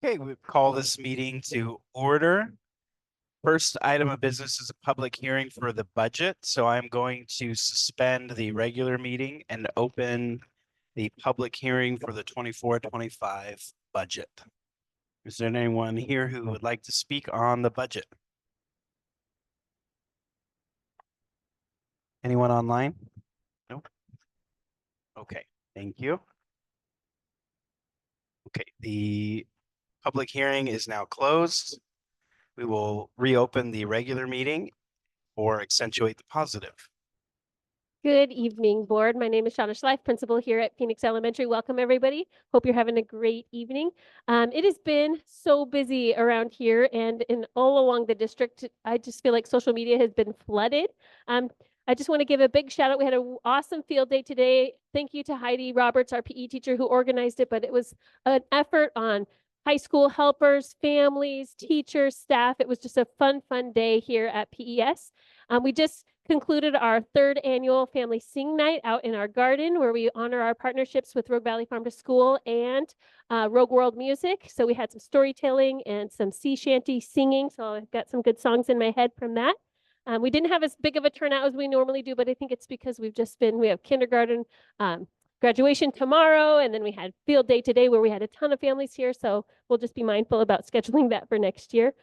Okay, we call this meeting to order. First item of business is a public hearing for the budget. So I'm going to suspend the regular meeting and open the public hearing for the 24-25 budget. Is there anyone here who would like to speak on the budget? Anyone online? Nope. Okay, thank you. Okay, the public hearing is now closed. We will reopen the regular meeting or accentuate the positive. Good evening, board. My name is Shauna Schleif, principal here at Phoenix Elementary. Welcome, everybody. Hope you're having a great evening. It has been so busy around here and in all along the district. I just feel like social media has been flooded. I just want to give a big shout out. We had an awesome field day today. Thank you to Heidi Roberts, our PE teacher, who organized it, but it was an effort on high school helpers, families, teachers, staff. It was just a fun day here at PES. We just concluded our third annual family sing night out in our garden where we honor our partnerships with Rogue Valley Farm to School and Rogue World Music. So we had some storytelling and some sea shanty singing. So I've got some good songs in my head from that. We didn't have as big of a turnout as we normally do, but I think it's because we have kindergarten graduation tomorrow, and then we had field day today where we had a ton of families here. So we'll just be mindful about scheduling that for next year.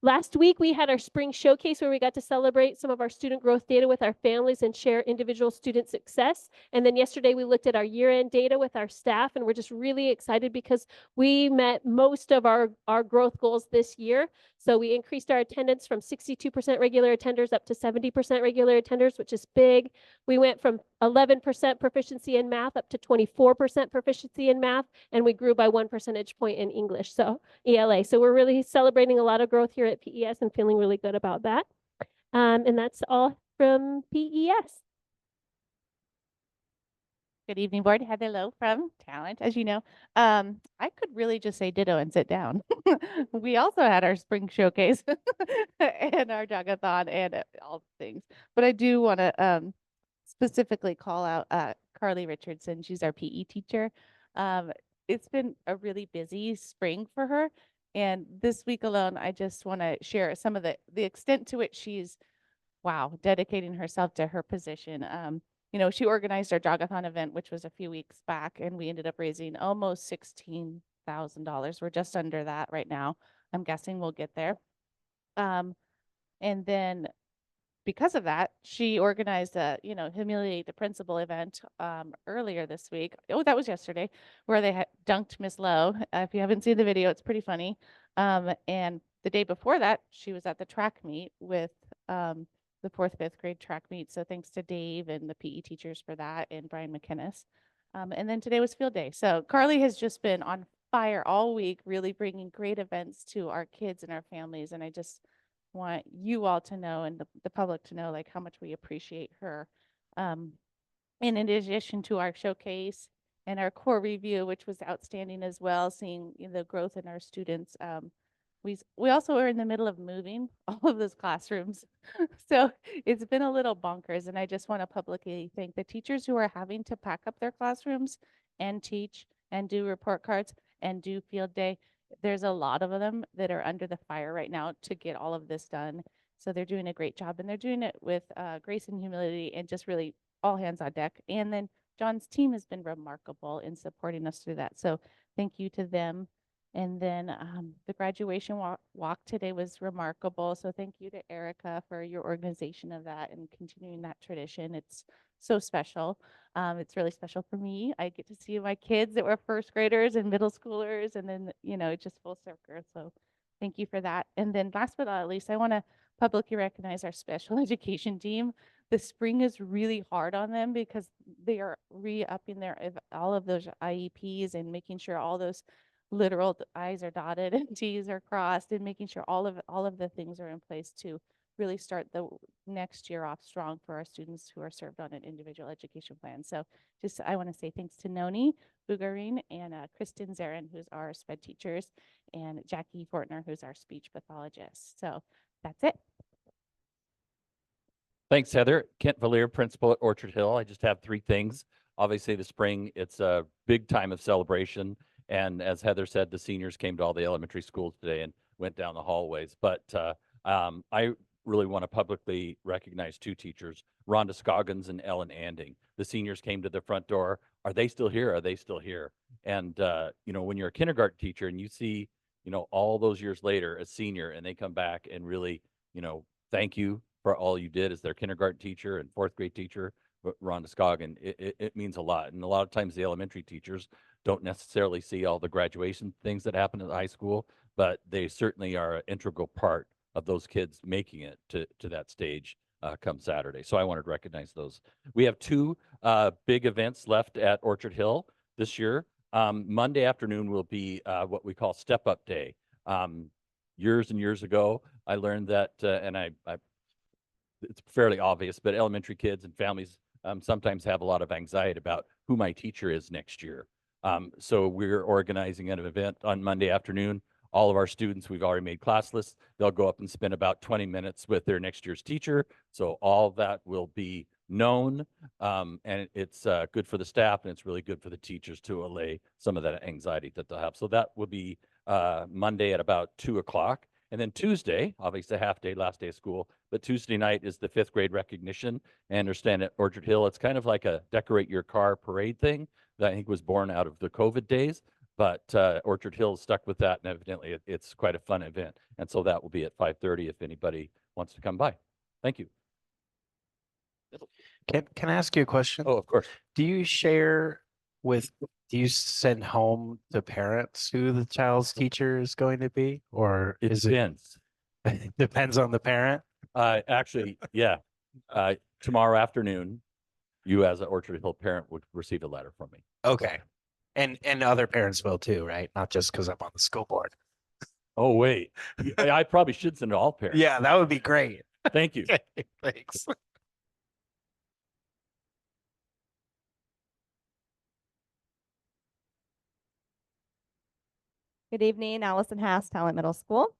Last week, we had our spring showcase where we got to celebrate some of our student growth data with our families and share individual student success. And then yesterday, we looked at our year-end data with our staff, and we're just really excited because we met most of our growth goals this year. So we increased our attendance from 62% regular attenders up to 70% regular attenders, which is big. We went from 11% proficiency in math up to 24% proficiency in math, and we grew by 1 percentage point in English. So ELA. So we're really celebrating a lot of growth here at PES and feeling really good about that. And that's all from PES. Good evening, board. Heather Lowe from Talent, as you know. I could really just say ditto and sit down. We also had our spring showcase and our jogathon and all the things. But I do want to specifically call out Carly Richardson. She's our PE teacher. It's been a really busy spring for her. And this week alone, I just want to share some of the extent to which she's, wow, dedicating herself to her position. She organized our jogathon event, which was a few weeks back, and we ended up raising almost $16,000. We're just under that right now. I'm guessing we'll get there. And then because of that, she organized a, humiliate the principal event earlier this week. Oh, that was yesterday, where they had dunked Miss Lowe. If you haven't seen the video, it's pretty funny. And the day before that, she was at the track meet with the 4th, 5th grade track meet. So thanks to Dave and the PE teachers for that and Brian McInnes. And then today was field day. So Carly has just been on fire all week, really bringing great events to our kids and our families. And I just want you all to know and the public to know like how much we appreciate her. And in addition to our showcase and our core review, which was outstanding as well, seeing the growth in our students. We also are in the middle of moving all of those classrooms. So it's been a little bonkers. And I just want to publicly thank the teachers who are having to pack up their classrooms and teach and do report cards and do field day. There's a lot of them that are under the fire right now to get all of this done. So they're doing a great job, and they're doing it with grace and humility and just really all hands on deck. And then John's team has been remarkable in supporting us through that. So thank you to them. And then the graduation walk today was remarkable. So thank you to Erica for your organization of that and continuing that tradition. It's so special. It's really special for me. I get to see my kids that were first graders and middle schoolers, and then, just full circle. So thank you for that. And then last but not least, I want to publicly recognize our special education team. The spring is really hard on them because they are re-upping all of those IEPs and making sure all those literal I's are dotted and T's are crossed, and making sure all of the things are in place to really start the next year off strong for our students who are served on an individual education plan. So I want to say thanks to Noni Bugarin and Kristen Zarin, who's our SPED teachers, and Jackie Fortner, who's our speech pathologist. So that's it. Thanks, Heather. Kent Valier, principal at Orchard Hill. I just have 3 things. Obviously, the spring, it's a big time of celebration. And as Heather said, the seniors came to all the elementary schools today and went down the hallways. But I really want to publicly recognize two teachers, Rhonda Scoggins and Ellen Anding. The seniors came to the front door. Are they still here? Are they still here? And, when you're a kindergarten teacher and you see, all those years later, a senior, and they come back and really, thank you for all you did as their kindergarten teacher and fourth grade teacher, Rhonda Scoggin, it means a lot. And a lot of times the elementary teachers don't necessarily see all the graduation things that happen at the high school, but they certainly are an integral part of those kids making it to that stage come Saturday. So I wanted to recognize those. We have two big events left at Orchard Hill this year. Monday afternoon will be what we call Step Up Day. Years and years ago, I learned that, and it's fairly obvious, but elementary kids and families sometimes have a lot of anxiety about who my teacher is next year. So we're organizing an event on Monday afternoon. All of our students, we've already made class lists. They'll go up and spend about 20 minutes with their next year's teacher. So all that will be known, and it's good for the staff, and it's really good for the teachers to allay some of that anxiety that they'll have. So that will be Monday at about 2 o'clock. And then Tuesday, obviously half day, last day of school, but Tuesday night is the 5th grade recognition. I understand at Orchard Hill, it's kind of like a decorate your car parade thing that I think was born out of the COVID days. But Orchard Hill stuck with that, and evidently it's quite a fun event. And so that will be at 5:30 if anybody wants to come by. Thank you. Can I ask you a question? Oh, of course. Do you send home the parents who the child's teacher is going to be, or It is depends. it depends on the parent? Actually, yeah. Tomorrow afternoon, you as an Orchard Hill parent would receive a letter from me. Okay. And other parents will too, right? Not just because I'm on the school board. Oh, wait. I probably should send to all parents. Yeah, that would be great. Thank you. Thanks. Good evening, Allison Haas, Talent Middle School.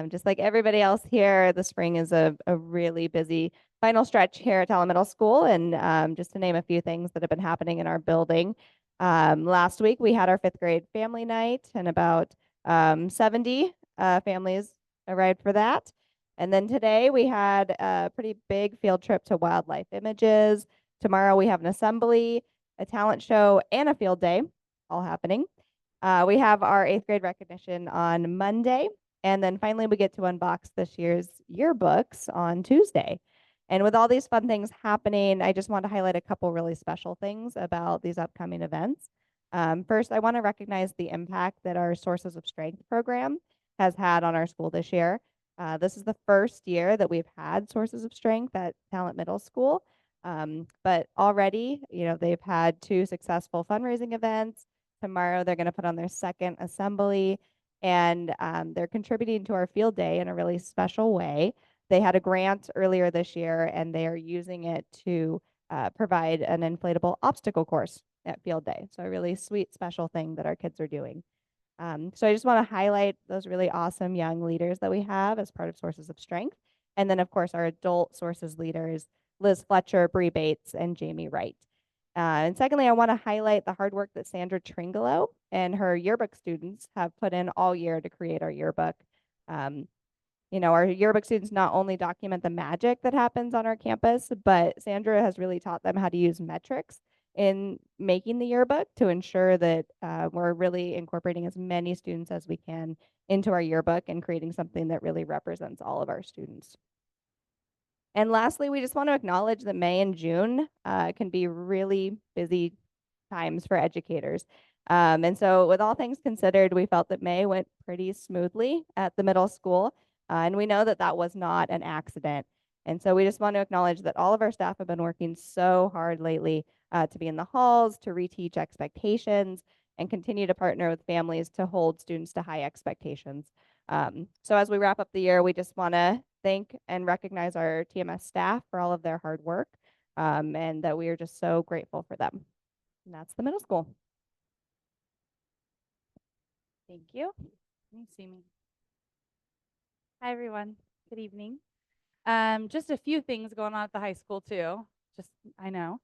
Just like everybody else here, the spring is a really busy final stretch here at Talent Middle School. And just to name a few things that have been happening in our building. Last week, we had our 5th grade family night, and about 70 families arrived for that. And then today we had a pretty big field trip to Wildlife Images. Tomorrow we have an assembly, a talent show, and a field day all happening. We have our 8th grade recognition on Monday, and then finally we get to unbox this year's yearbooks on Tuesday. And with all these fun things happening, I just want to highlight a couple really special things about these upcoming events. First, I want to recognize the impact that our Sources of Strength program has had on our school this year. This is the first year that we've had Sources of Strength at Talent Middle School. But already, they've had 2 successful fundraising events. Tomorrow, they're going to put on their 2nd assembly, and they're contributing to our field day in a really special way. They had a grant earlier this year, and they are using it to provide an inflatable obstacle course at field day. So a really sweet, special thing that our kids are doing. So I just want to highlight those really awesome young leaders that we have as part of Sources of Strength. And then, of course, our adult Sources leaders, Liz Fletcher, Bree Bates, and Jamie Wright. And secondly, I want to highlight the hard work that Sandra Tringolo and her yearbook students have put in all year to create our yearbook. Our yearbook students not only document the magic that happens on our campus, but Sandra has really taught them how to use metrics in making the yearbook to ensure that we're really incorporating as many students as we can into our yearbook and creating something that really represents all of our students. And lastly, we just want to acknowledge that May and June can be really busy times for educators. And so with all things considered, we felt that May went pretty smoothly at the middle school. And we know that that was not an accident. And so we just want to acknowledge that all of our staff have been working so hard lately to be in the halls, to reteach expectations, and continue to partner with families to hold students to high expectations. So as we wrap up the year, we just want to thank and recognize our TMS staff for all of their hard work, and that we are just so grateful for them. And that's the middle school. Thank you. Can you see me? Hi, everyone. Good evening. Just a few things going on at the high school too. I know.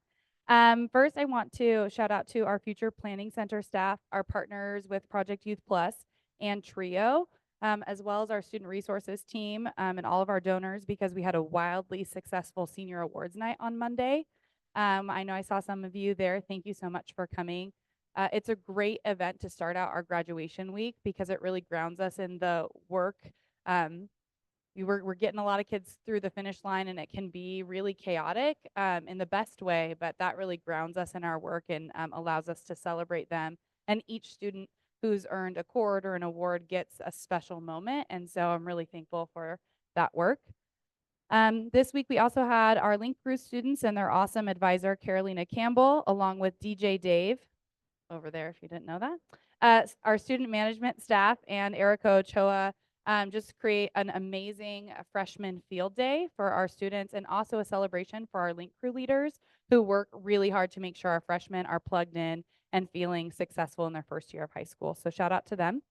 First, I want to shout out to our Future Planning Center staff, our partners with Project Youth Plus and TRIO, as well as our student resources team and all of our donors, because we had a wildly successful senior awards night on Monday. I know I saw some of you there. Thank you so much for coming. It's a great event to start out our graduation week because it really grounds us in the work. We're getting a lot of kids through the finish line, and it can be really chaotic in the best way, but that really grounds us in our work and allows us to celebrate them. And each student who's earned a cord or an award gets a special moment. And so I'm really thankful for that work. This week, we also had our Link Crew students and their awesome advisor, Carolina Campbell, along with DJ Dave, over there if you didn't know that, our student management staff and Erica Ochoa just create an amazing freshman field day for our students, and also a celebration for our Link Crew leaders who work really hard to make sure our freshmen are plugged in and feeling successful in their first year of high school. So shout out to them.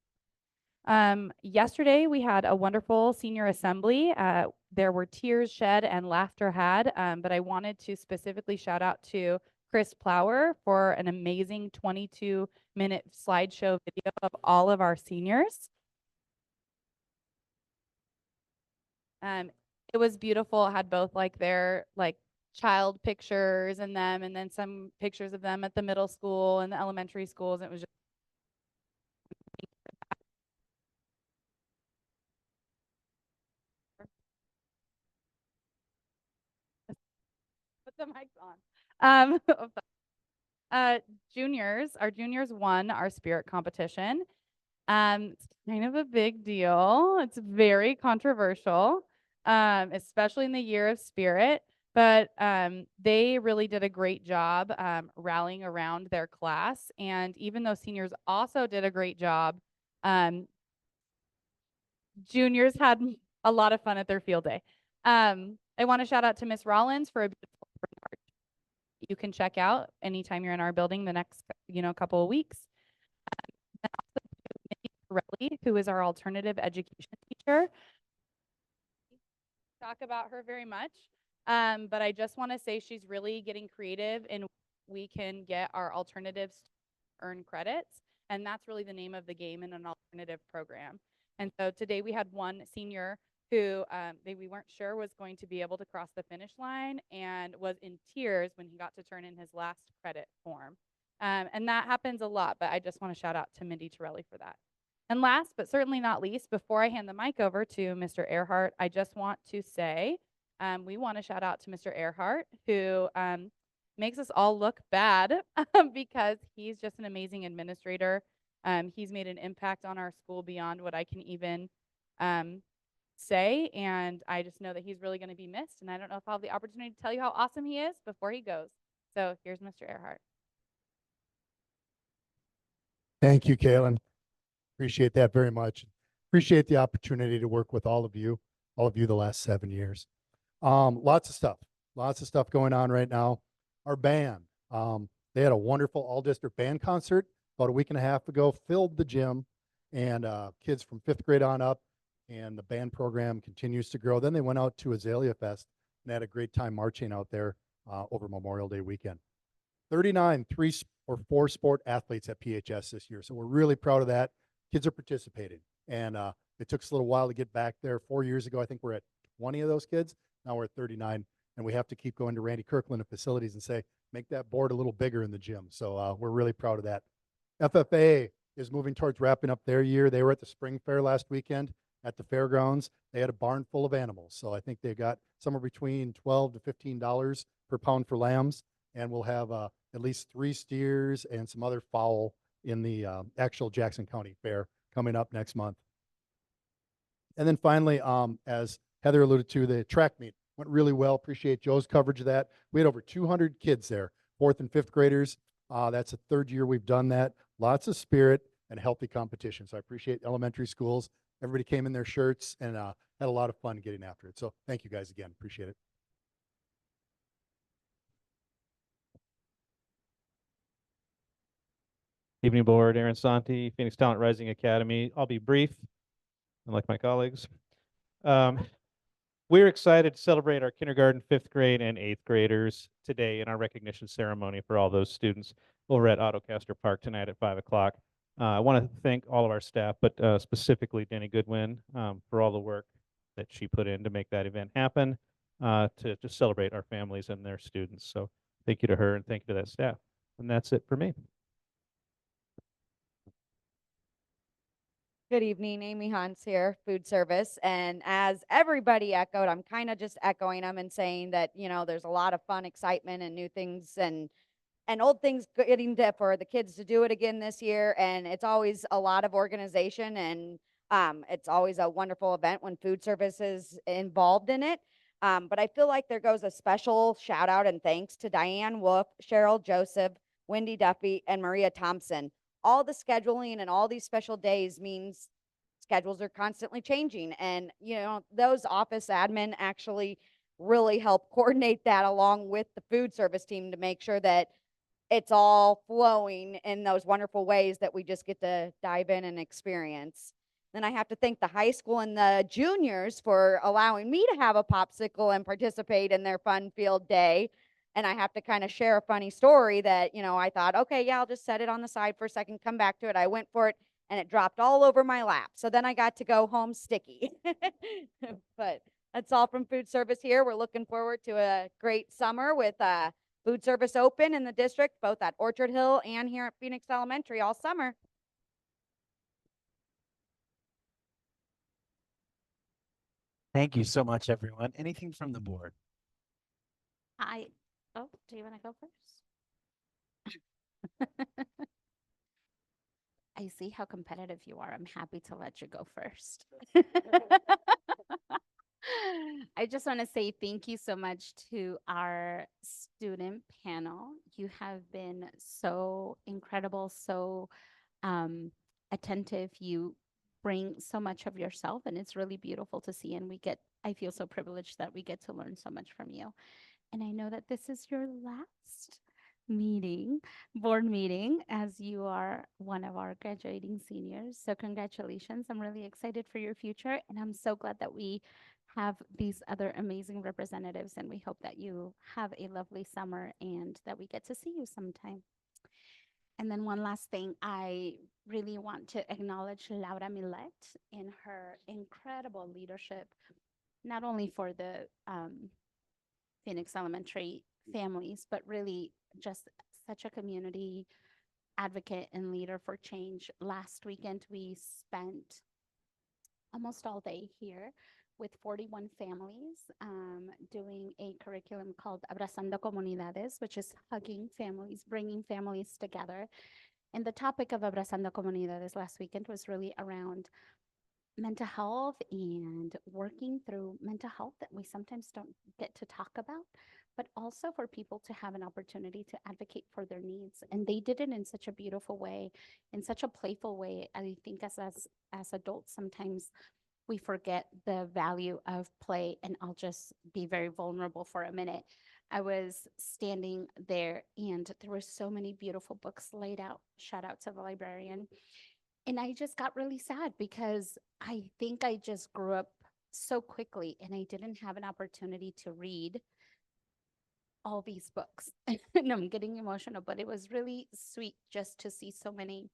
Yesterday, we had a wonderful senior assembly. There were tears shed and laughter had, but I wanted to specifically shout out to Chris Plower for an amazing 22-minute slideshow video of all of our seniors. It was beautiful. It had both like their child pictures and them, and then some pictures of them at the middle school and the elementary schools. It was just put the mics on. Juniors, our juniors won our spirit competition. It's kind of a big deal. It's very controversial, especially in the year of spirit. But they really did a great job rallying around their class. And even though seniors also did a great job, juniors had a lot of fun at their field day. I want to shout out to Miss Rollins for a beautiful art you can check out anytime you're in our building the next couple of weeks. And also Mindy Pirelli, who is our alternative education teacher. Talk about her very much, but I just want to say she's really getting creative in we can get our alternatives to earn credits, and that's really the name of the game in an alternative program. And so today we had one senior who we weren't sure was going to be able to cross the finish line and was in tears when he got to turn in his last credit form. And that happens a lot, but I just want to shout out to Mindy Torelli for that. And last, but certainly not least, before I hand the mic over to Mr. Earhart, I just want to say we want to shout out to Mr. Earhart, who makes us all look bad because he's just an amazing administrator. He's made an impact on our school beyond what I can even say, and I just know that he's really going to be missed, and I don't know if I'll have the opportunity to tell you how awesome he is before he goes. So here's Mr. Earhart. Thank you, Kaylin. Appreciate that very much. Appreciate the opportunity to work with all of you the last 7 years. Lots of stuff going on right now. Our band, they had a wonderful all-district band concert about a week and a half ago, filled the gym, and kids from 5th grade on up, and the band program continues to grow. Then they went out to Azalea Fest and had a great time marching out there over Memorial Day weekend. 39 3 or 4 sport athletes at PHS this year. So we're really proud of that. Kids are participating, and it took us a little while to get back there. 4 years ago, I think we're at 20 of those kids. Now we're at 39, and we have to keep going to Randy Kirkland at facilities and say, make that board a little bigger in the gym. So we're really proud of that. FFA is moving towards wrapping up their year. They were at the spring fair last weekend at the fairgrounds. They had a barn full of animals. So I think they got somewhere between $12 to $15 per pound for lambs. And we'll have at least 3 steers and some other fowl in the actual Jackson County Fair coming up next month. And then finally, as Heather alluded to, the track meet went really well. Appreciate Joe's coverage of that. We had over 200 kids there, 4th and 5th graders. That's the 3rd year we've done that. Lots of spirit and healthy competition. So I appreciate elementary schools. Everybody came in their shirts and had a lot of fun getting after it. So thank you guys again. Appreciate it. Evening board, Aaron Santi, Phoenix Talent Rising Academy. I'll be brief, unlike my colleagues. we're excited to celebrate our kindergarten, 5th grade, and 8th graders today in our recognition ceremony for all those students over at Autocaster Park tonight at 5 o'clock. I want to thank all of our staff, but specifically Denny Goodwin for all the work that she put in to make that event happen, to just celebrate our families and their students. So thank you to her and thank you to that staff. And that's it for me. Good evening, Amy Hans here, food service. And as everybody echoed, I'm kind of just echoing them and saying that, you know, there's a lot of fun, excitement and new things and old things getting to, for the kids to do it again this year. And it's always a lot of organization and it's always a wonderful event when food service is involved in it. But I feel like there goes a special shout out and thanks to Diane Wolf, Cheryl Joseph, Wendy Duffy, and Maria Thompson. All the scheduling and all these special days means schedules are constantly changing. And, you know, those office admin actually really help coordinate that along with the food service team to make sure that it's all flowing in those wonderful ways that we just get to dive in and experience. Then I have to thank the high school and the juniors for allowing me to have a popsicle and participate in their fun field day. And I have to kind of share a funny story that, you know, I thought, okay, yeah, I'll just set it on the side for a second, come back to it. I went for it and it dropped all over my lap. So then I got to go home sticky. But that's all from food service here. We're looking forward to a great summer with food service open in the district, both at Orchard Hill and here at Phoenix Elementary all summer. Thank you so much, everyone. Anything from the board? Oh, do you want to go first? I see how competitive you are. I'm happy to let you go first. I just want to say thank you so much to our student panel. You have been so incredible, so attentive. You bring so much of yourself, and it's really beautiful to see. And I feel so privileged that we get to learn so much from you. And I know that this is your last board meeting, as you are one of our graduating seniors. So congratulations. I'm really excited for your future. And I'm so glad that we have these other amazing representatives. And we hope that you have a lovely summer and that we get to see you sometime. And then one last thing, I really want to acknowledge Laura Millet in her incredible leadership, not only for the Phoenix Elementary families, but really just such a community advocate and leader for change. Last weekend, we spent almost all day here with 41 families doing a curriculum called Abrazando Comunidades, which is hugging families, bringing families together. And the topic of Abrazando Comunidades last weekend was really around mental health and working through mental health that we sometimes don't get to talk about, but also for people to have an opportunity to advocate for their needs. And they did it in such a beautiful way, in such a playful way. I think as adults, sometimes we forget the value of play. And I'll just be very vulnerable for a minute. I was standing there and there were so many beautiful books laid out. Shout out to the librarian. And I just got really sad because I think I just grew up so quickly and I didn't have an opportunity to read all these books. And I'm getting emotional, but it was really sweet just to see so many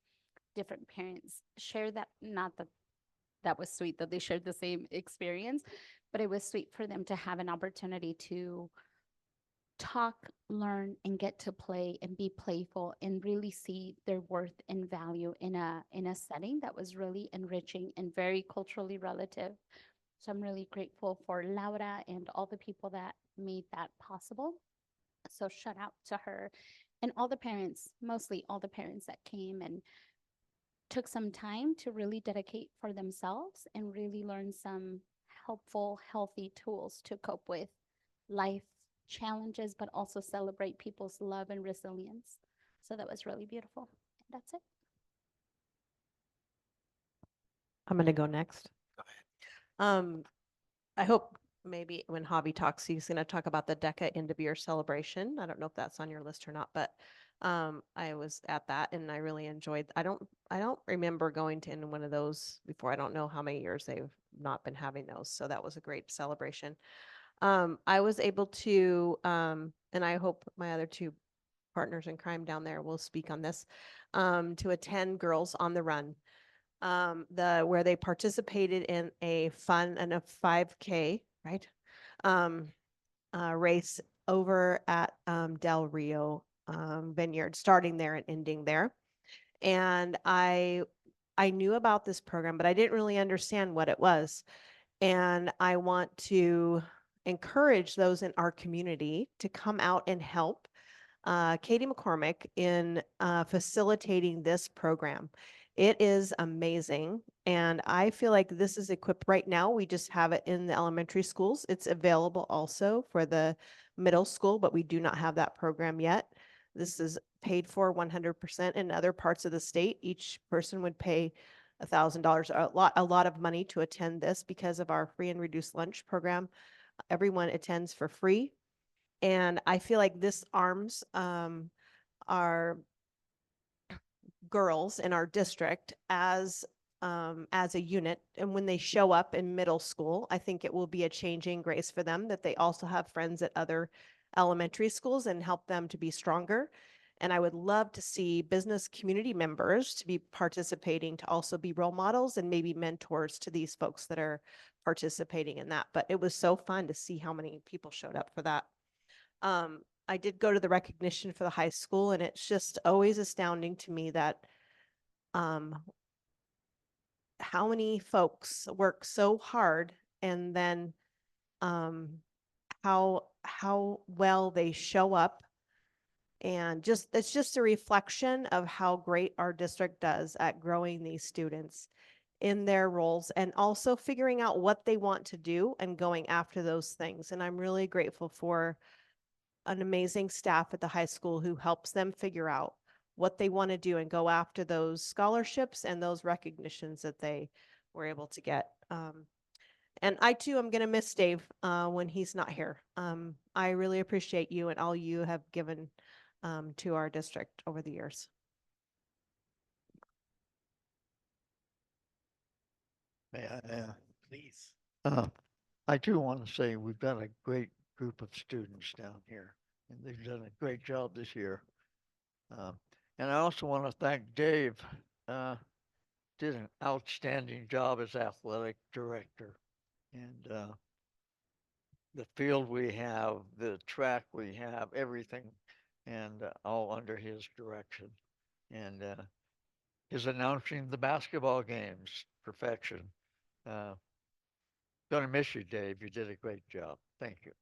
different parents share that. Not that that was sweet that they shared the same experience, but it was sweet for them to have an opportunity to talk, learn, and get to play and be playful and really see their worth and value in a setting that was really enriching and very culturally relative. So I'm really grateful for Laura and all the people that made that possible. So shout out to her and all the parents, mostly all the parents that came and took some time to really dedicate for themselves and really learn some helpful, healthy tools to cope with life challenges, but also celebrate people's love and resilience. So that was really beautiful. That's it. I'm going to go next. Go ahead. I hope maybe when Javi talks, he's going to talk about the DECA end of year celebration. I don't know if that's on your list or not, but I was at that and I really enjoyed. I don't remember going to any one of those before. I don't know how many years not been having those. So that was a great celebration. I was able to, and I hope my other two partners in crime down there will speak on this, to attend Girls on the Run. Where they participated in a 5K, right? Race over at Del Rio Vineyard, starting there and ending there. And I knew about this program, but I didn't really understand what it was. And I want to encourage those in our community to come out and help Katie McCormick in facilitating this program. It is amazing. And I feel like this is equipped right now. We just have it in the elementary schools. It's available also for the middle school, but we do not have that program yet. This is paid for 100% in other parts of the state. Each person would pay $1,000, a lot of money to attend this because of our free and reduced lunch program. Everyone attends for free. And I feel like this arms our girls in our district as a unit. And when they show up in middle school, I think it will be a changing grace for them that they also have friends at other elementary schools and help them to be stronger. And I would love to see business community members to be participating, to also be role models and maybe mentors to these folks that are participating in that. But it was so fun to see how many people showed up for that. I did go to the recognition for the high school, and it's just always astounding to me that how many folks work so hard, and then how well they show up. And it's just a reflection of how great our district does at growing these students in their roles and also figuring out what they want to do and going after those things. And I'm really grateful for an amazing staff at the high school who helps them figure out what they want to do and go after those scholarships and those recognitions that they were able to get. And I too am going to miss Dave when he's not here. I really appreciate you and all you have given to our district over the years. May I, Please. I do want to say we've got a great group of students down here, and they've done a great job this year. And I also want to thank Dave. Did an outstanding job as athletic director. And the field we have, the track we have, everything, and all under his direction. And his announcing the basketball games, perfection. Gonna miss you, Dave. You did a great job. Thank you.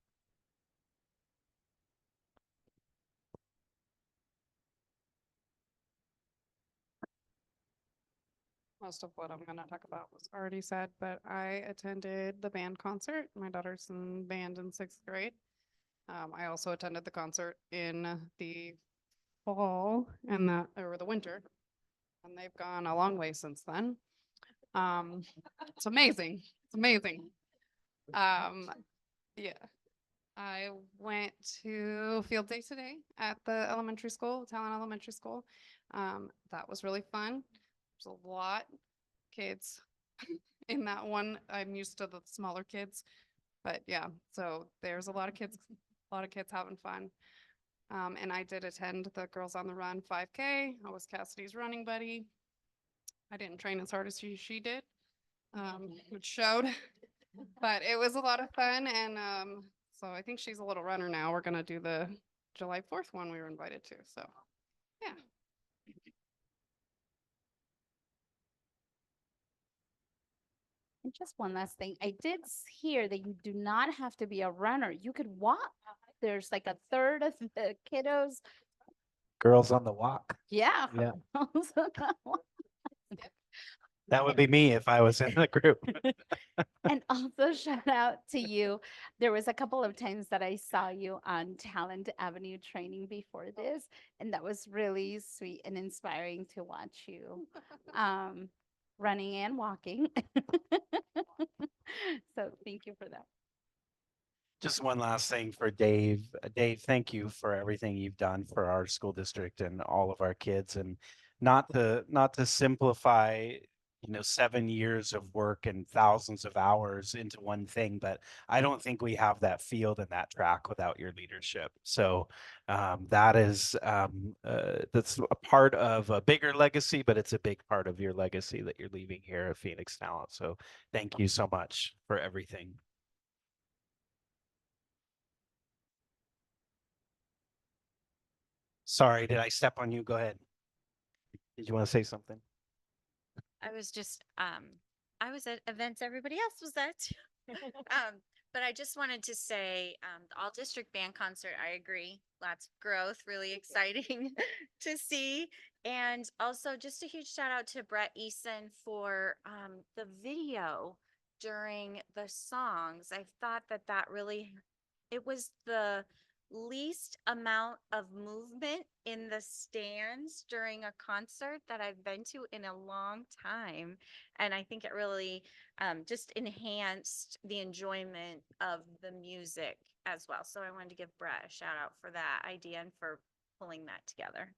Most of what I'm going to talk about was already said, but I attended the band concert. My daughter's in band in 6th grade. I also attended the concert in the fall and or the winter, and they've gone a long way since then. It's amazing. It's amazing. Yeah. I went to field day today at the elementary school, Talent Elementary School. That was really fun. There's a lot of kids in that one. I'm used to the smaller kids, but yeah, so there's a lot of kids having fun. And I did attend the Girls on the Run 5K. I was Cassidy's running buddy. I didn't train as hard as she did, which showed, but it was a lot of fun. And so I think she's a little runner now. We're going to do the July 4th one we were invited to. So yeah. And just one last thing, I did hear that you do not have to be a runner. You could walk. There's like a third of the kiddos. Girls on the Walk. Yeah. Yeah. That would be me if I was in the group. And also shout out to you. There was a couple of times that I saw you on Talent Avenue training before this, and that was really sweet and inspiring to watch you running and walking. So thank you for that. Just one last thing for Dave. Dave, thank you for everything you've done for our school district and all of our kids. And not to simplify 7 years of work and thousands of hours into one thing, but I don't think we have that field and that track without your leadership. So that's a part of a bigger legacy, but it's a big part of your legacy that you're leaving here at Phoenix Talent. So thank you so much for everything. Sorry, did I step on you? Go ahead. Did you want to say something? I was just, I was at events everybody else was at. But I just wanted to say, the all district band concert, I agree. Lots of growth, really exciting to see. And also just a huge shout out to Brett Eason for, the video during the songs. I thought that that really, it was the least amount of movement in the stands during a concert that I've been to in a long time. And I think it really just enhanced the enjoyment of the music as well. So I wanted to give Brett a shout out for that idea and for pulling that together.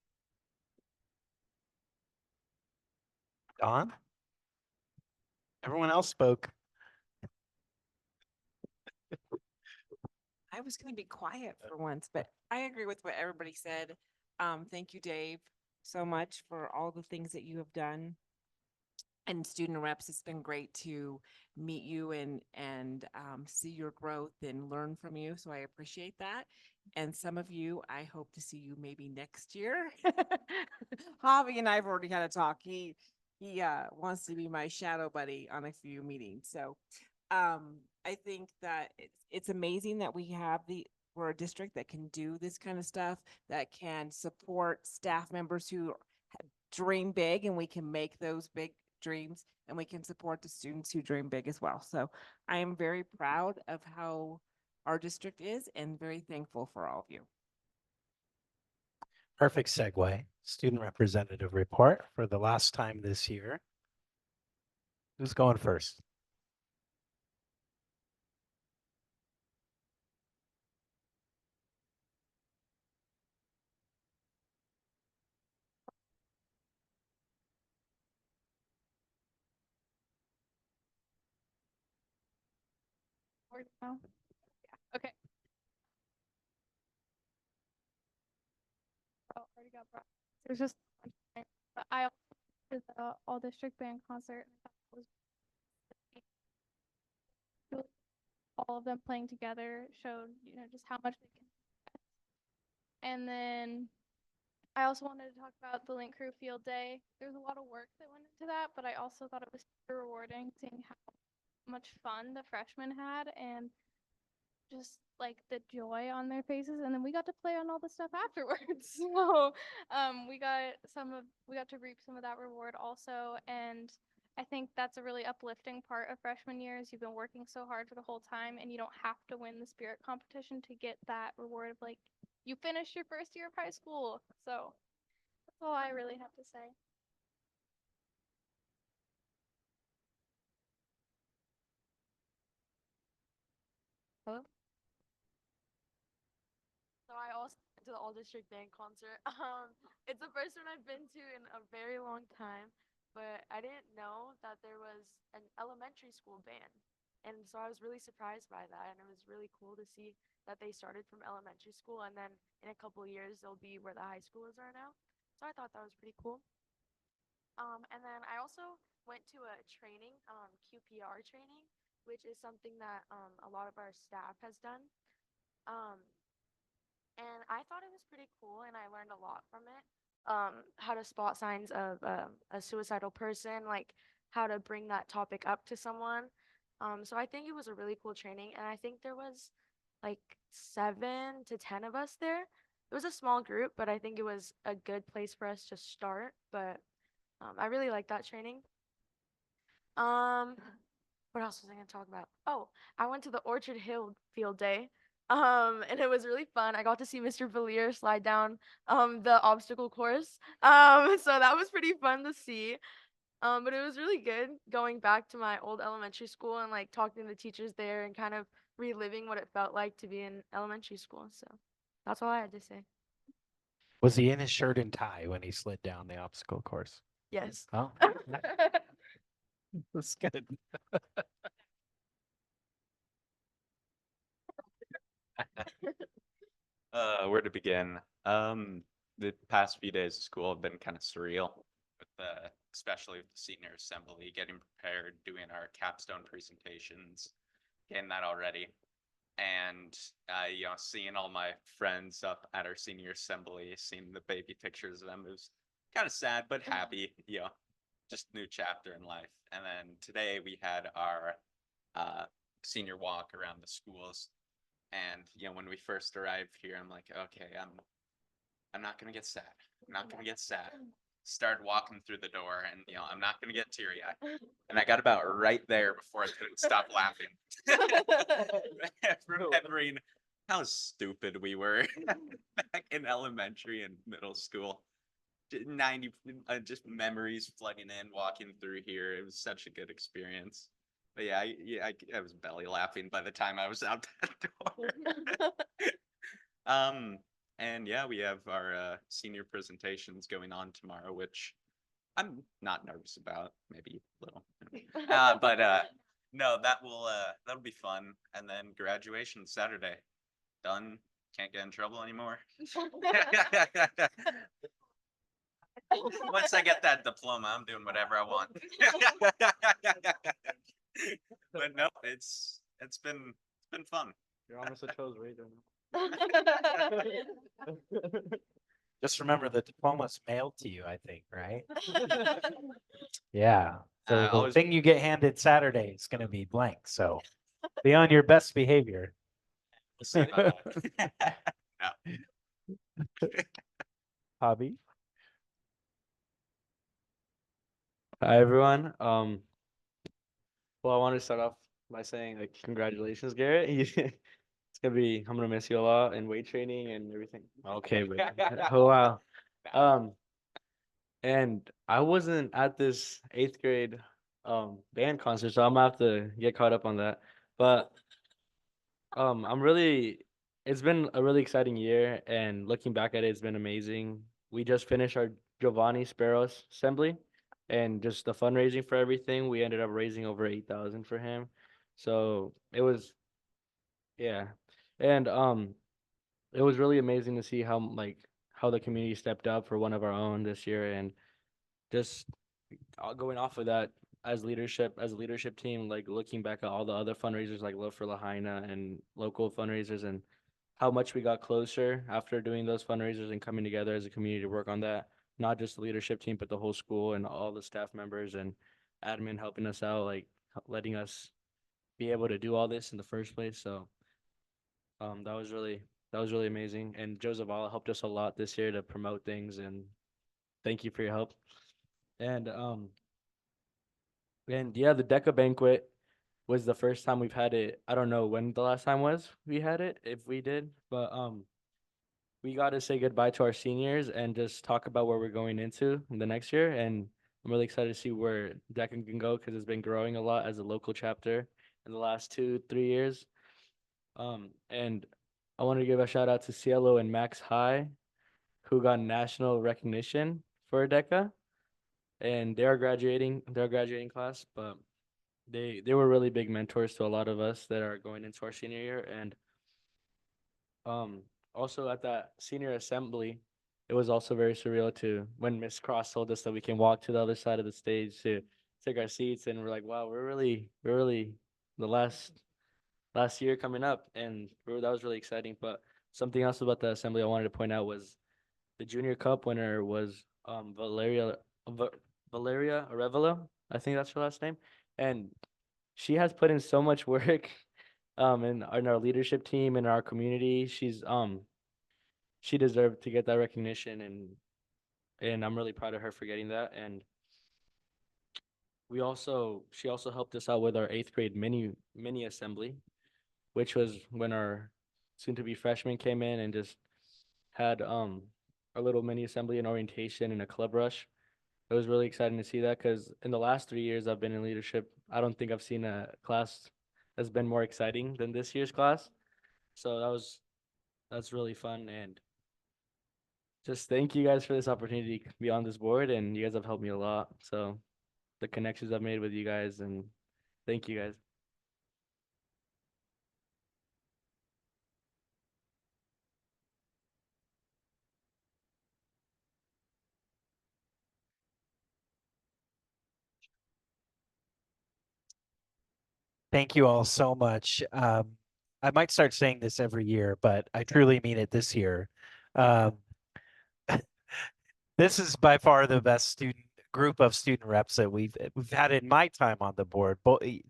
Don? Everyone else spoke. I was going to be quiet for once, but I agree with what everybody said. Thank you, Dave, so much for all the things that you have done. And student reps, it's been great to meet you and see your growth and learn from you. So I appreciate that. And some of you, I hope to see you maybe next year. Javi and I have already had a talk. He wants to be my shadow buddy on a few meetings. So I think that it's amazing that we're a district that can do this kind of stuff, that can support staff members who dream big, and we can make those big dreams, and we can support the students who dream big as well. So I am very proud of how our district is and very thankful for all of you. Perfect segue. Student representative report for the last time this year. Who's going first? Yeah. Okay. Oh, already got brought. There's just, but I also did the all district band concert. And I thought it was really, all of them playing together showed, just how much they can. And then I also wanted to talk about the Link Crew Field Day. There's a lot of work that went into that, but I also thought it was super rewarding seeing how much fun the freshmen had and just like the joy on their faces. And then we got to play on all the stuff afterwards. So we got to reap some of that reward also. And I think that's a really uplifting part of freshman years. You've been working so hard for the whole time, and you don't have to win the spirit competition to get that reward of like, you finished your first year of high school. So that's all I really have to say. Hello? So I also went to the all district band concert. It's the first one I've been to in a very long time, but I didn't know that there was an elementary school band. And so I was really surprised by that, and it was really cool to see that they started from elementary school, and then in a couple of years they'll be where the high schoolers are now. So I thought that was pretty cool. And then I also went to a training, QPR training, which is something that a lot of our staff has done. And I thought it was pretty cool, and I learned a lot from it. How to spot signs of a suicidal person, like how to bring that topic up to someone. So I think it was a really cool training, and I think there was like 7 to 10 of us there. It was a small group, but I think it was a good place for us to start. But I really liked that training. What else was I gonna talk about? Oh, I went to the Orchard Hill Field Day. And it was really fun. I got to see Mr. Valier slide down the obstacle course. So that was pretty fun to see. But it was really good going back to my old elementary school and like talking to the teachers there and kind of reliving what it felt like to be in elementary school. So that's all I had to say. Was he in his shirt and tie when he slid down the obstacle course? Yes. Oh. That's good. Where to begin? The past few days of school have been kind of surreal with especially with the senior assembly, getting prepared, doing our capstone presentations, getting that all ready. And seeing all my friends up at our senior assembly, seeing the baby pictures of them, it was kind of sad but happy, just new chapter in life. And then today we had our senior walk around the schools. And when we first arrived here, I'm like, okay, I'm not gonna get sad. I'm not gonna get sad. Started walking through the door, and I'm not gonna get teary eyed. And I got about right there before I couldn't stop laughing. Remembering how stupid we were back in elementary and middle school. 90 just memories flooding in, walking through here. It was such a good experience. But yeah, I was belly laughing by the time I was out that door. And yeah, we have our senior presentations going on tomorrow, which I'm not nervous about, maybe a little. But no, that'll be fun. And then graduation Saturday. Done. Can't get in trouble anymore. Once I get that diploma, I'm doing whatever I want. But no, it's been fun. You're almost a chose reader. Just remember the diploma's mailed to you, I think, right? Yeah. So the always- thing you get handed Saturday is gonna be blank, so be on your best behavior. We'll see about that. No. Hobby. Hi everyone. Well, I want to start off by saying like congratulations, Garrett. I'm gonna miss you a lot in weight training and everything. Okay, but oh wow. And I wasn't at this 8th grade band concert, so I'm gonna have to get caught up on that. But it's been a really exciting year, and looking back at it, it's been amazing. We just finished our Giovanni Sparrows assembly, and just the fundraising for everything. We ended up raising over 8,000 for him. So it was, yeah, and it was really amazing to see how the community stepped up for one of our own this year, and just going off of that as a leadership team, like looking back at all the other fundraisers like Love for Lahaina and local fundraisers, and how much we got closer after doing those fundraisers and coming together as a community to work on that. Not just the leadership team, but the whole school and all the staff members and admin helping us out, like letting us be able to do all this in the first place. So that was really amazing. And Joe Zavala helped us a lot this year to promote things, and thank you for your help. And yeah, the DECA banquet was the first time we've had it. I don't know when the last time was we had it, if we did, but we got to say goodbye to our seniors and just talk about where we're going into in the next year. And I'm really excited to see where DECA can go, because it's been growing a lot as a local chapter in the last 2-3 years. And I want to give a shout out to Cielo and Max High, who got national recognition for DECA, and they're graduating class, but they were really big mentors to a lot of us that are going into our senior year. And also at that senior assembly, it was also very surreal to when Miss Cross told us that we can walk to the other side of the stage to take our seats, and we're like, wow, we're really the last year coming up, and that was really exciting. But something else about the assembly I wanted to point out was the junior cup winner was Valeria Arevalo. I think that's her last name, and she has put in so much work in our leadership team and our community. She deserved to get that recognition, and I'm really proud of her for getting that. And she also helped us out with our 8th grade mini assembly, which was when our soon-to-be freshmen came in and just had a little mini assembly and orientation and a club rush. It was really exciting to see that, because in the last 3 years I've been in leadership, I don't think I've seen a class that's been more exciting than this year's class. So that's really fun, and just thank you guys for this opportunity to be on this board, and you guys have helped me a lot. So the connections I've made with you guys, and thank you guys. Thank you all so much. I might start saying this every year, but I truly mean it this year. Um, this is by far the best student group of student reps that we've had in my time on the board,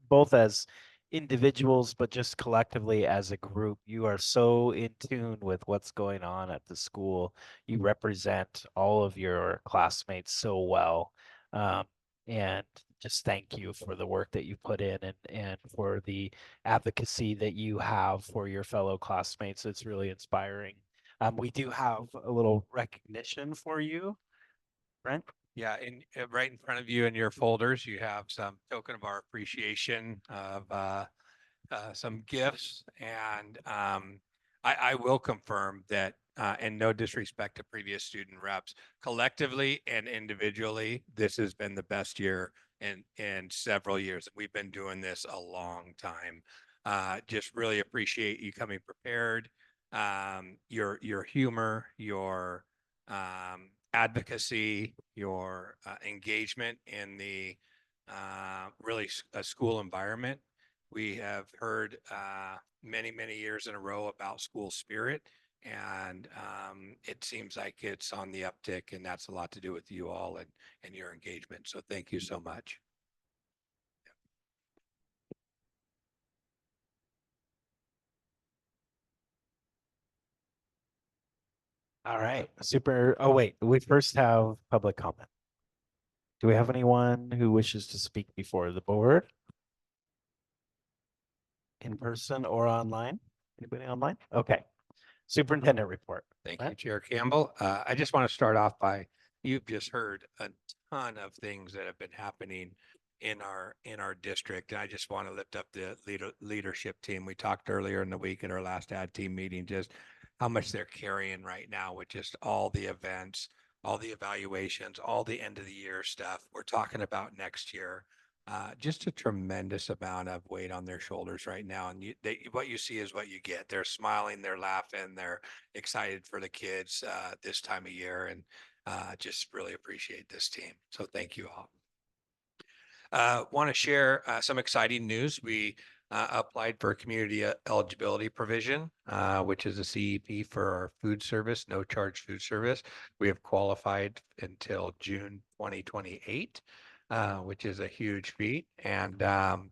both as individuals, but just collectively as a group. You are so in tune with what's going on at the school. You represent all of your classmates so well. And just thank you for the work that you put in and for the advocacy that you have for your fellow classmates. It's really inspiring. We do have a little recognition for you, Brent. Yeah, right in front of you in your folders, you have some token of our appreciation of some gifts. And I will confirm that, and no disrespect to previous student reps, collectively and individually, this has been the best year in several years. We've been doing this a long time. Just really appreciate you coming prepared. Your humor, your advocacy, your engagement in the really school environment. We have heard many, many years in a row about school spirit, and it seems like it's on the uptick, and that's a lot to do with you all and your engagement. So thank you so much. All right, super. Oh, wait, we first have public comment. Do we have anyone who wishes to speak before the board? In person or online? Anybody online? Okay. Superintendent report. Thank you, Chair Campbell. I just want to start off by, you've just heard a ton of things that have been happening in our district. And I just want to lift up the leadership team. We talked earlier in the week at our last ad team meeting, just how much they're carrying right now with just all the events, all the evaluations, all the end of the year stuff we're talking about next year. Just a tremendous amount of weight on their shoulders right now. And what you see is what you get. They're smiling, they're laughing, they're excited for the kids this time of year, and just really appreciate this team. So thank you all. Want to share some exciting news. We applied for a community eligibility provision, which is a CEP for our food service, no charge food service. We have qualified until June 2028. Which is a huge feat. And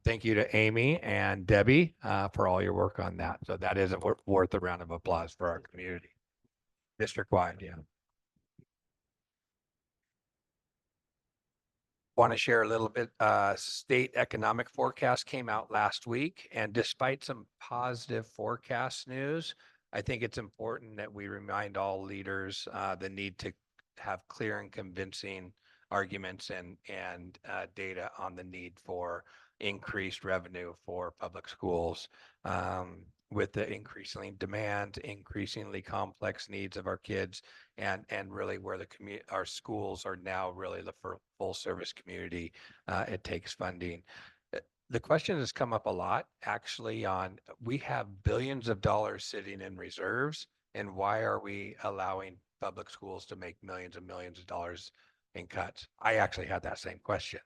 thank you to Amy and Debbie for all your work on that. So that is worth a round of applause for our community. District-wide, yeah. Want to share a little bit, state economic forecast came out last week. And despite some positive forecast news, I think it's important that we remind all leaders the need to have clear and convincing arguments and data on the need for increased revenue for public schools, with the increasing demand, increasingly complex needs of our kids, and really where our schools are now really the full service community. It takes funding. The question has come up a lot actually on, we have billions of dollars sitting in reserves, and why are we allowing public schools to make millions and millions of dollars in cuts? I actually had that same question.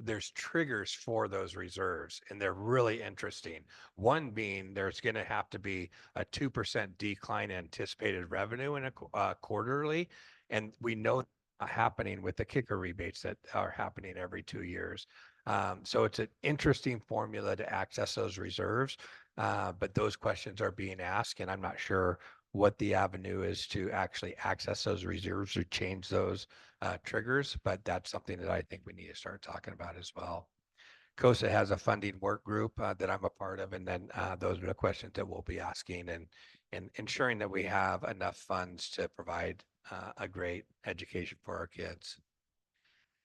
There's triggers for those reserves, and they're really interesting. One being there's going to have to be a 2% decline in anticipated revenue in a quarterly, and we know happening with the kicker rebates that are happening every 2 years. So it's an interesting formula to access those reserves, but those questions are being asked, and I'm not sure what the avenue is to actually access those reserves or change those triggers, but that's something that I think we need to start talking about as well. COSA has a funding work group that I'm a part of, and then those are the questions that we'll be asking, and ensuring that we have enough funds to provide a great education for our kids.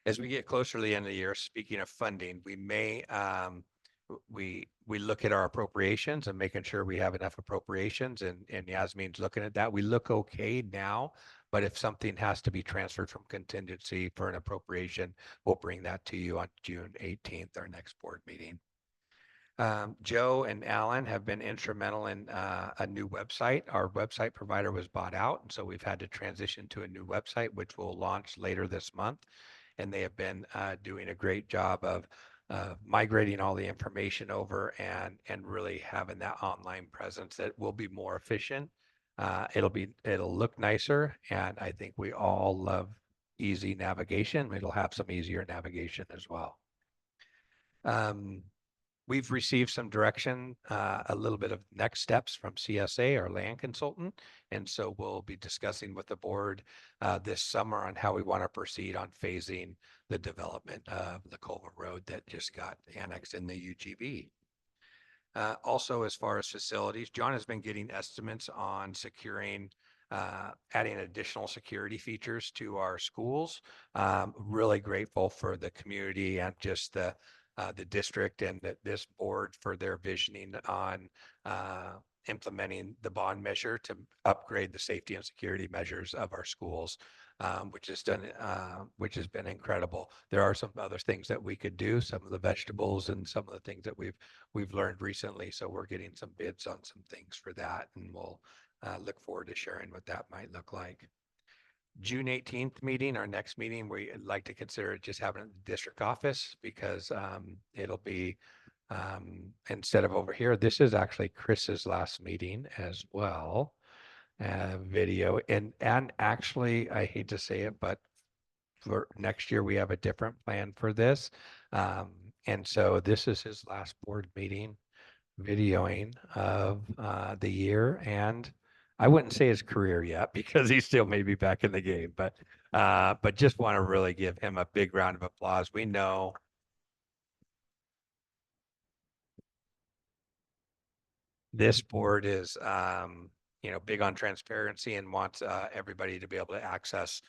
As we get closer to the end of the year, speaking of funding, we may we look at our appropriations and making sure we have enough appropriations, and Yasmin's looking at that. We look okay now, but if something has to be transferred from contingency for an appropriation, we'll bring that to you on June 18th, our next board meeting. Joe and Alan have been instrumental in a new website. Our website provider was bought out, and so we've had to transition to a new website, which will launch later this month. And they have been doing a great job of migrating all the information over and really having that online presence that will be more efficient. It'll look nicer, and I think we all love easy navigation. It'll have some easier navigation as well. We've received some direction, a little bit of next steps from CSA, our land consultant. And so we'll be discussing with the board this summer on how we want to proceed on phasing the development of the Culver Road that just got annexed in the UGB. Also, as far as facilities, John has been getting estimates on securing, adding additional security features to our schools. Really grateful for the community and just the district and this board for their visioning on implementing the bond measure to upgrade the safety and security measures of our schools, which has been incredible. There are some other things that we could do, some of the vegetables and some of the things that we've learned recently. So we're getting some bids on some things for that, and we'll look forward to sharing what that might look like. June 18th meeting, our next meeting, we like to consider just having it in the district office because it'll be instead of over here. This is actually Chris's last meeting as well, video. And actually, I hate to say it, but for next year, we have a different plan for this. And so this is his last board meeting videoing of the year, and I wouldn't say his career yet because he still may be back in the game, but just want to really give him a big round of applause. We know this board is, big on transparency and wants everybody to be able to access,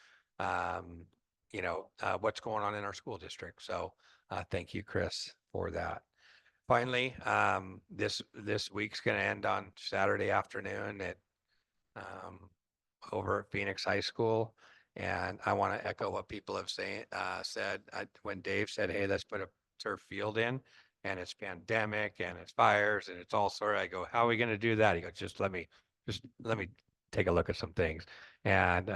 what's going on in our school district. So thank you, Chris, for that. Finally, this week's going to end on Saturday afternoon at over at Phoenix High School. And I want to echo what people have said when Dave said, hey, let's put a turf field in, and it's pandemic and it's fires and it's all sort of, I go, how are we going to do that? He goes, just let me take a look at some things. And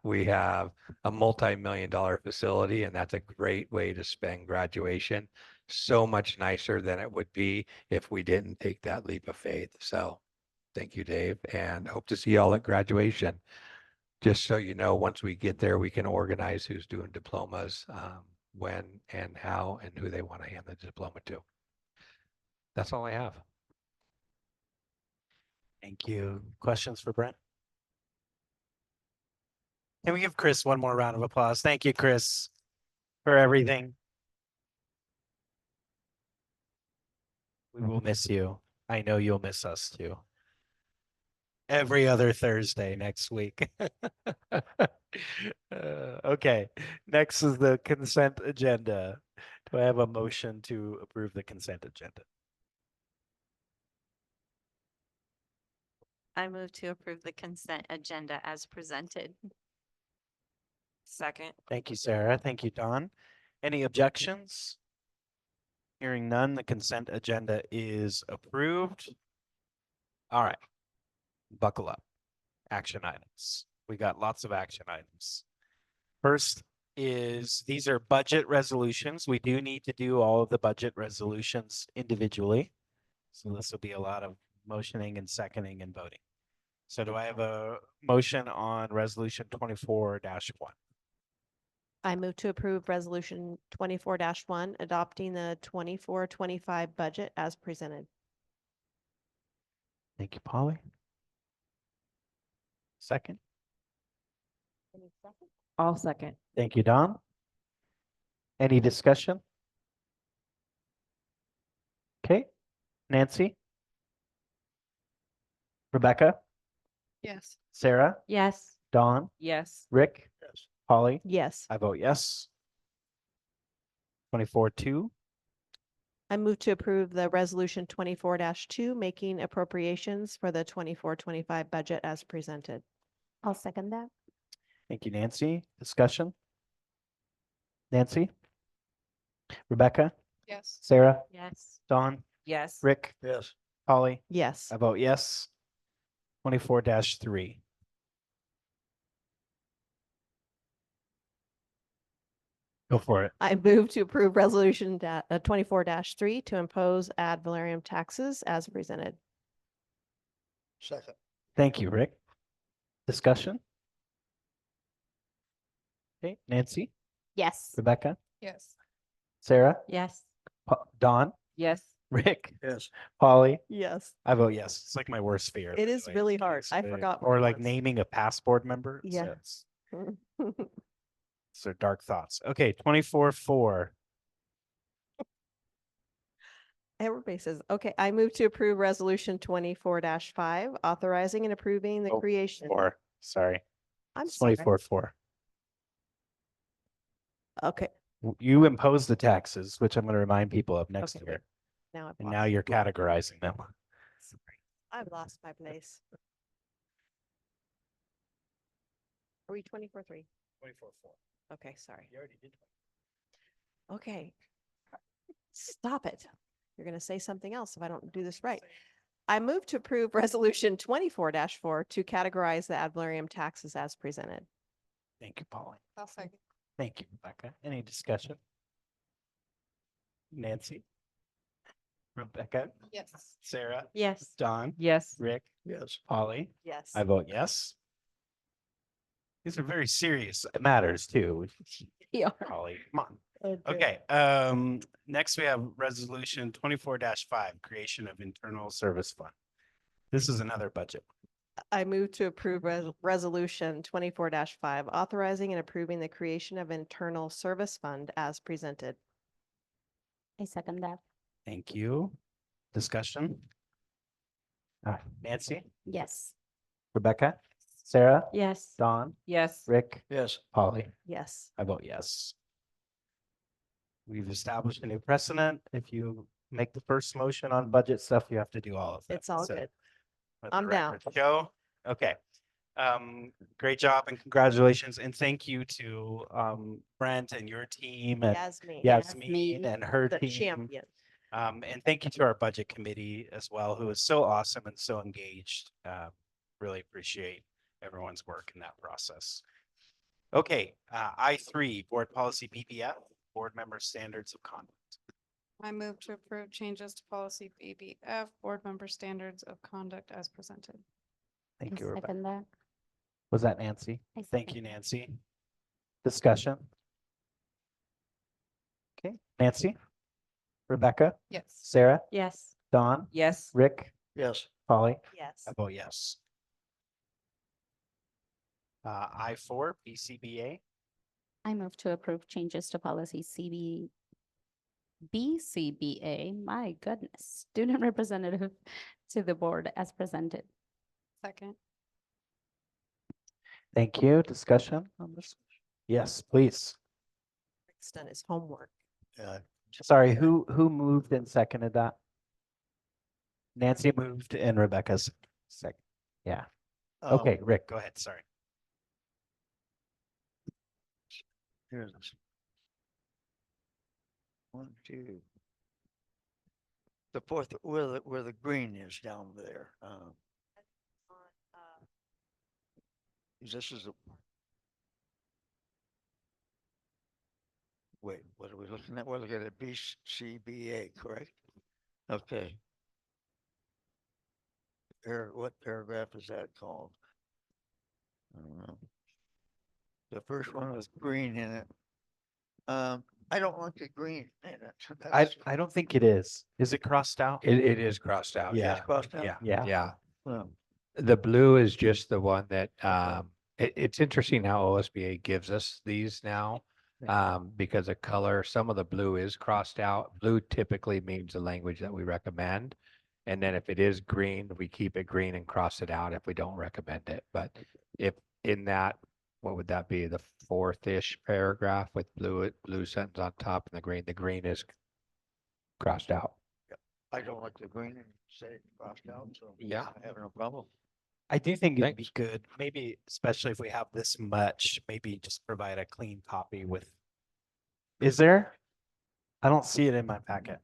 we have a multi-million-dollar facility, and that's a great way to spend graduation. So much nicer than it would be if we didn't take that leap of faith. So thank you, Dave, and hope to see you all at graduation. Just so you know, once we get there, we can organize who's doing diplomas, when and how and who they want to hand the diploma to. That's all I have. Thank you. Questions for Brent? Can we give Chris one more round of applause? Thank you, Chris, for everything. We will miss you. I know you'll miss us too. Every other Thursday next week. Okay, next is the consent agenda. Do I have a motion to approve the consent agenda? I move to approve the consent agenda as presented. Second. Thank you, Sarah. Thank you, Dawn. Any objections? Hearing none, the consent agenda is approved. All right, buckle up. Action items. We got lots of action items. First is, these are budget resolutions. We do need to do all of the budget resolutions individually. So this will be a lot of motioning and seconding and voting. So do I have a motion on resolution 24-1? I move to approve resolution 24-1, adopting the 24-25 budget as presented. Thank you, Polly. Second. I'll second. Thank you, Don. Any discussion? Okay, Nancy? Rebecca? Yes. Sarah? Yes. Dawn? Yes. Rick? Yes. Polly? Yes. I vote yes. 24-2. I move to approve the resolution 24-2, making appropriations for the 24-25 budget as presented. I'll second that. Thank you, Nancy. Discussion? Nancy? Rebecca? Yes. Sarah? Yes. Dawn? Yes. Rick? Yes. Polly? Yes. I vote yes. 24-3. Go for it. I move to approve resolution 24-3 to impose ad valorem taxes as presented. Second. Thank you, Rick. Discussion? Okay, Nancy? Yes. Rebecca? Yes. Sarah? Yes. Dawn? Yes. Rick? Yes. Polly? Yes. I vote yes. It's like my worst fear. It is really hard. I forgot. what Or it like was. naming a passport member. Yeah. So dark thoughts. Okay, 24-4. Everybody says, okay, I move to approve resolution 24-5, authorizing and approving the Oh, creation. 4. Sorry. I'm It's sorry. 24-4. Okay, You impose the taxes, which I'm going to remind people of next Okay, year. now I've And lost. now you're categorizing them. I've lost my place. Are we 24-3? 24-4. Okay, sorry. You already did. Okay. Stop it. You're going to say something else if I don't do this right. I move to approve resolution 24-4 to categorize the ad valorem taxes as presented. Thank you, Polly. I'll second. Thank you, Rebecca. Any discussion? Nancy? Rebecca? Yes. Sarah? Yes. Dawn? Yes. Rick? Yes. Polly? Yes. I vote yes. These are very serious matters too. Yeah. Polly, come on. Okay. Okay, next we have resolution 24-5, creation of internal service fund. This is another budget. I move to approve resolution 24-5, authorizing and approving the creation of internal service fund as presented. I second that. Thank you. Discussion? Nancy, Yes. Rebecca, Sarah, Yes. Dawn, Yes. Rick, Yes. Polly. Yes. I vote yes. We've established a new precedent. If you make the first motion on budget stuff, you have to do all of that. It's all So good. let the I'm down. record show. Okay. Great job and congratulations. And thank you to Brent and your team and Yasmin. Yasmin and her The team. champion. And thank you to our budget committee as well, who is so awesome and so engaged. Really appreciate everyone's work in that process. Okay, I3, Board Policy BBF, Board Member Standards of Conduct. I move to approve changes to policy BBF, board member standards of conduct as presented. Thank I you, Rebecca. second that. Was that Nancy? I Thank second you, that. Nancy. Discussion? Okay, Nancy? Rebecca? Yes. Sarah? Yes. Dawn? Yes. Rick? Yes. Polly? Yes. I vote yes. I4, BCBA. I move to approve changes to policy BCBA, my goodness, student representative to the board as presented. Second. Thank you. Discussion on this? Yes, please. Rick's done his homework. Sorry, who moved and seconded that? Nancy moved and Rebecca's second. Yeah. Okay, Rick, go ahead. Sorry. Here's this. 1, 2. The fourth, where the green is down there. This is a. Wait, what are we looking at? We're looking at BCBA, correct? Okay. What paragraph is that called? I don't know. The first one was green in it. I don't like the green in it. I don't think it is. Is it crossed out? It is crossed out. Yeah. It's crossed out? Yeah. Yeah. Yeah. Well, The blue is just the one that, it's interesting how OSBA gives us these now. Because of color, some of the blue is crossed out. Blue typically means the language that we recommend. And then if it is green, we keep it green and cross it out if we don't recommend it. But if in that, what would that be? The fourth-ish paragraph with blue sentence on top and the green is crossed out. I don't like the green and say crossed out, so. Yeah. I have no problem. I do think it'd be Thanks. good, maybe especially if we have this much, maybe just provide a clean copy with. Is there? I don't see it in my packet.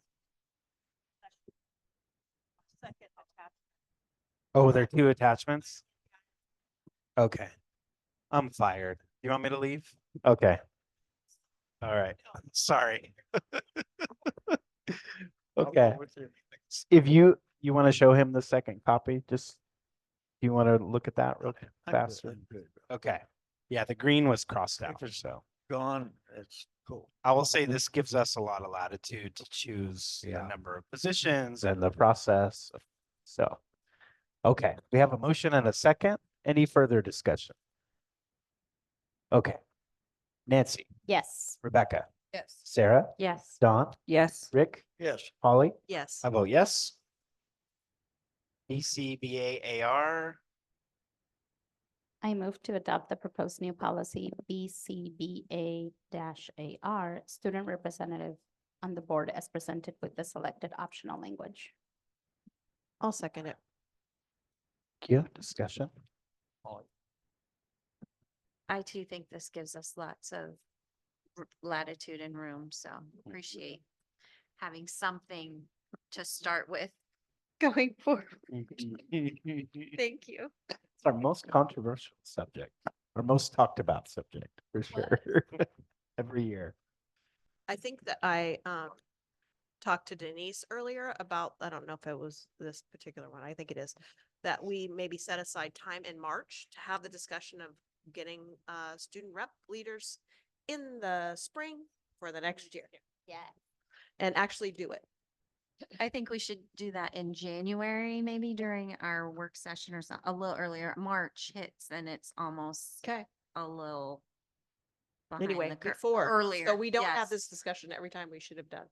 Oh, there are 2 attachments? Okay. I'm fired. You want me to leave? Okay. All right. Sorry. Okay. If you want to show him the second copy, just, you want to look at that real fast? or- Okay. Yeah, the green was crossed out, so. Gone, it's cool. I will say this gives us a lot of latitude to choose the Yeah. number of positions and the process. So, okay, we have a motion and a second. Any further discussion? Okay. Nancy, Yes. Rebecca, Yes. Sarah, Yes. Dawn, Yes. Rick, Yes. Polly, Yes. I vote yes. BCBAAR, I move to adopt the proposed new policy BCBA-AR, student representative on the board as presented with the selected optional language. I'll second it. Thank you. Discussion. I too think this gives us lots of latitude and room, so appreciate having something to start with going forward. Thank you. It's our most controversial subject, our most talked about subject, for sure. Every year. I think that I talked to Denise earlier about, I don't know if it was this particular one, I think it is, that we maybe set aside time in March to have the discussion of getting student rep leaders in the spring for the next year Yeah. and actually do it. I think we should do that in January, maybe during our work session or something, a little earlier. March hits and it's almost Okay. a little behind Anyway, the curve. before, Earlier. so we don't have yes. this discussion every time we should have done.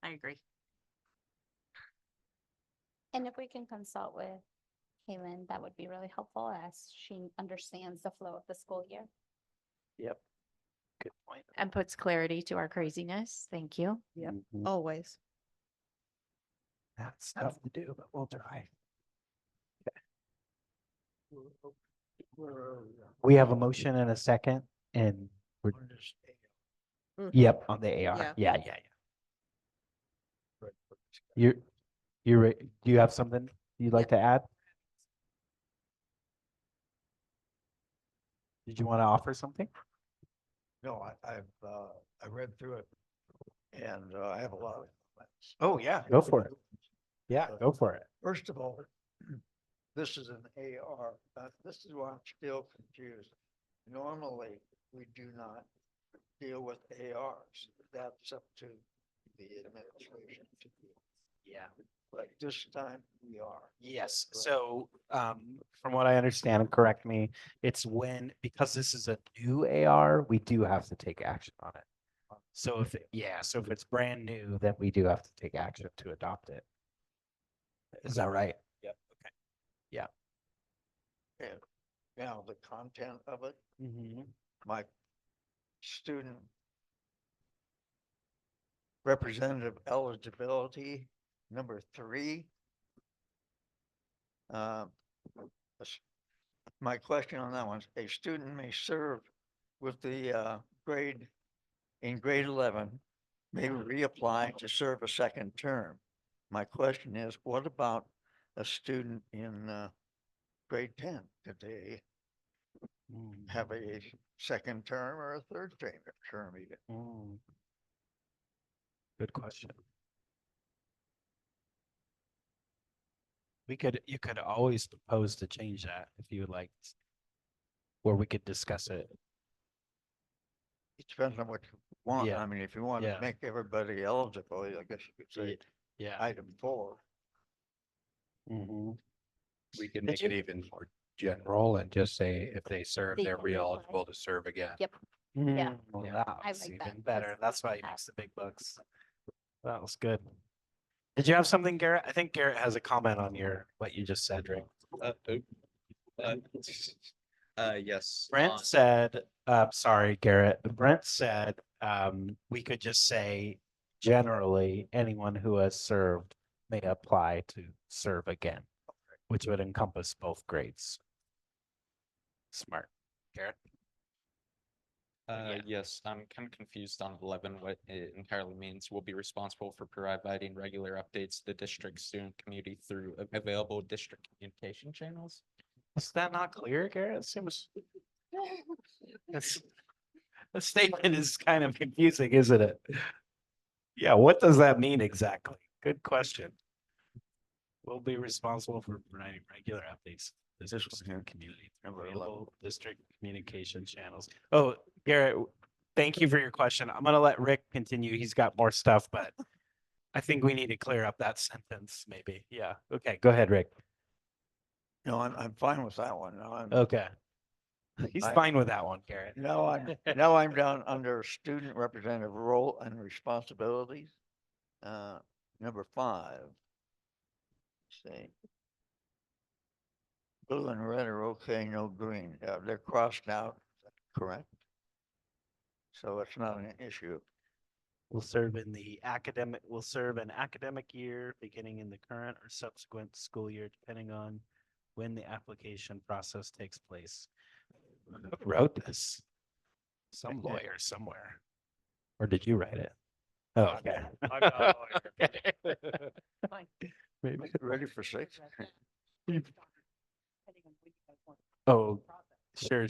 I agree. And if we can consult with Kaylin, that would be really helpful as she understands the flow of the school year. Yep. Good point. And puts clarity to our craziness. Thank you. Yep. Mhm. Always. That's tough to do, but we'll try. We have a motion and a second and we're, yep, on the AR. Yeah. Yeah. Do you have something you'd like to add? Did you want to offer something? No, I read through it and I have a lot of comments. Oh, yeah, go for it. Yeah, go for it. First of all, this is an AR. This is why I'm still confused. Normally, we do not deal with ARs. That's up to the administration to do. Yeah. But this time we are. Yes, so from what I understand, and correct me, it's when, because this is a new AR, we do have to take action on it. So if, so if it's brand new, then we do have to take action to adopt it. Is that right? Yep, okay. Yeah. And now the content of it, Mm-hmm. my student representative eligibility, number 3. My question on that one, a student may serve with the grade, in grade 11, may reapply to serve a second term. My question is, what about a student in grade 10? Could they have a second term or a third term even? Good question. You could always propose to change that if you would like, or we could discuss it. It depends on what you want. Yeah. I mean, if you want Yeah. to make everybody eligible, I guess you could say Yeah. item 4. Mm-hmm. We can Did make you- it even more general and just say if they serve, They they're can reapply. re-eligible to serve again. Yep. Yeah. Yeah. That's like that even better. because That's why he that- makes the big bucks. That was good. Did you have something, Garrett? I think Garrett has a comment on what you just said, Rick. Yes. Brent said, sorry, Garrett. Brent said, we could just say generally, anyone who has served may apply to serve again, which would encompass both grades. Smart. Garrett? Yes, I'm kind of confused on 11, what it entirely means. Will be responsible for providing regular updates to the district student community through available district communication channels. Is that not clear, Garrett? It seems. It's, the statement is kind of confusing, isn't it? Yeah, what does that mean exactly? Good question. Will be responsible for providing regular updates. to the district community through available district communication channels. Oh, Garrett, thank you for your question. I'm gonna let Rick continue. He's got more stuff, but I think we need to clear up that sentence, maybe. Yeah. Okay, go ahead, Rick. No, I'm fine with that one. No, I'm, Okay. He's I- fine with that one, Garrett. now I'm down under student representative role and responsibilities. Number 5. Let's see. Blue and red are okay, no green. They're crossed out, correct? So it's not an issue. Will serve an academic year beginning in the current or subsequent school year, depending on when the application process takes place. Who wrote this? Some lawyer somewhere. Or did you write it? Oh, okay. I'm not a lawyer. Okay. Maybe. Ready for 6? Oh, sure.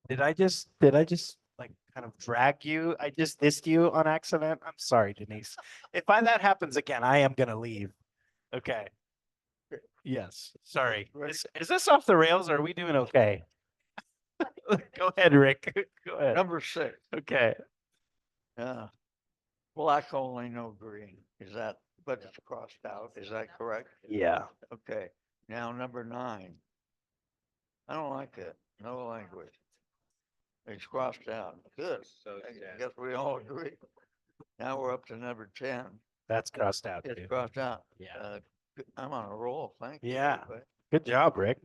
Did I just like kind of drag you? I just dissed you on accident. I'm sorry, Denise. If that happens again, I am gonna leave. Okay. Yes, sorry. Is this off the rails? Or are we doing okay? Go ahead, Rick. Go ahead. Number 6. Okay. Black only, no green. Is that, but it's crossed out. Is that correct? Yeah. Okay. Now, number 9. I don't like it. No language. It's crossed out. Good. I guess we all agree. Now we're up to number 10. That's crossed out It's too. crossed out. Yeah. I'm on a roll. Thank you. Yeah. everybody. Good job, Rick.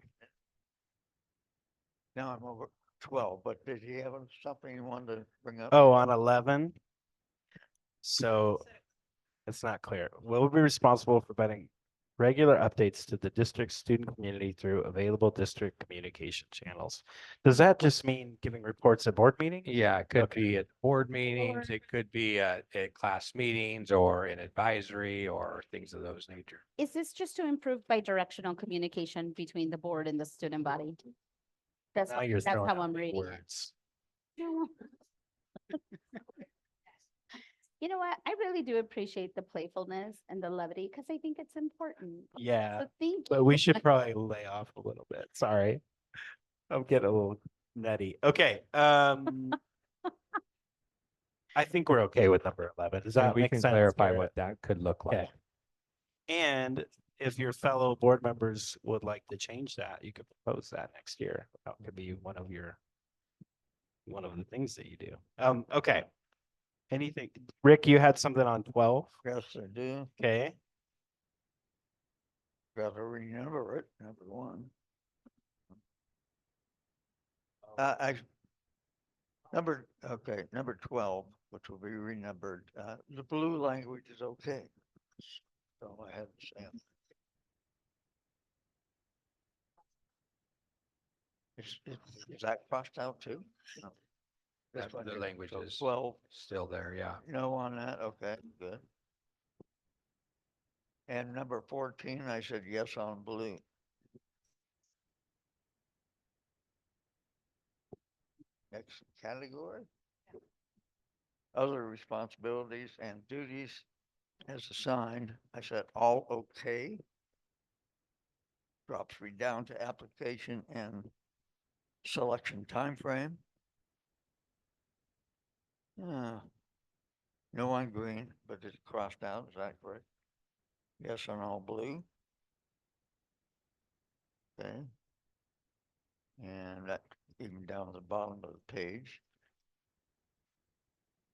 Now I'm over 12, but did you have something you wanted to bring up? Oh, on 11. So it's not clear. Will be responsible for providing regular updates to the district student community through available district communication channels. Does that just mean giving reports at board meetings? Yeah, it could be at board meetings, it could be at class meetings or in advisory or things of those nature. Is this just to improve bidirectional communication between the board and the student body? That's Now you're throwing how out I'm reading it. words. You know what? I really do appreciate the playfulness and the levity because I think it's important. Yeah, So thank you. but we should probably lay off a little bit. Sorry. I'm getting a little nutty. Okay, I think we're okay with number 11. Does And that we make can sense? clarify Garrett? what that could look like. Okay. And if your fellow board members would like to change that, you could propose that next year. That could be one of the things that you do. Okay. Anything, Rick, you had something on 12? Yes, I do. Okay. Got to renumber it, number 1. Number 12, which will be renumbered. The blue language is okay. So I have to say. Is that crossed out too? No. This That- one the here. language So is 12, still there, yeah. no on that, okay, good. And number 14, I said yes on blue. Next category. Other responsibilities and duties as assigned, I said all okay. Drops me down to application and selection timeframe. No on green, but it's crossed out, is that correct? Yes on all blue. Okay. And that even down at the bottom of the page.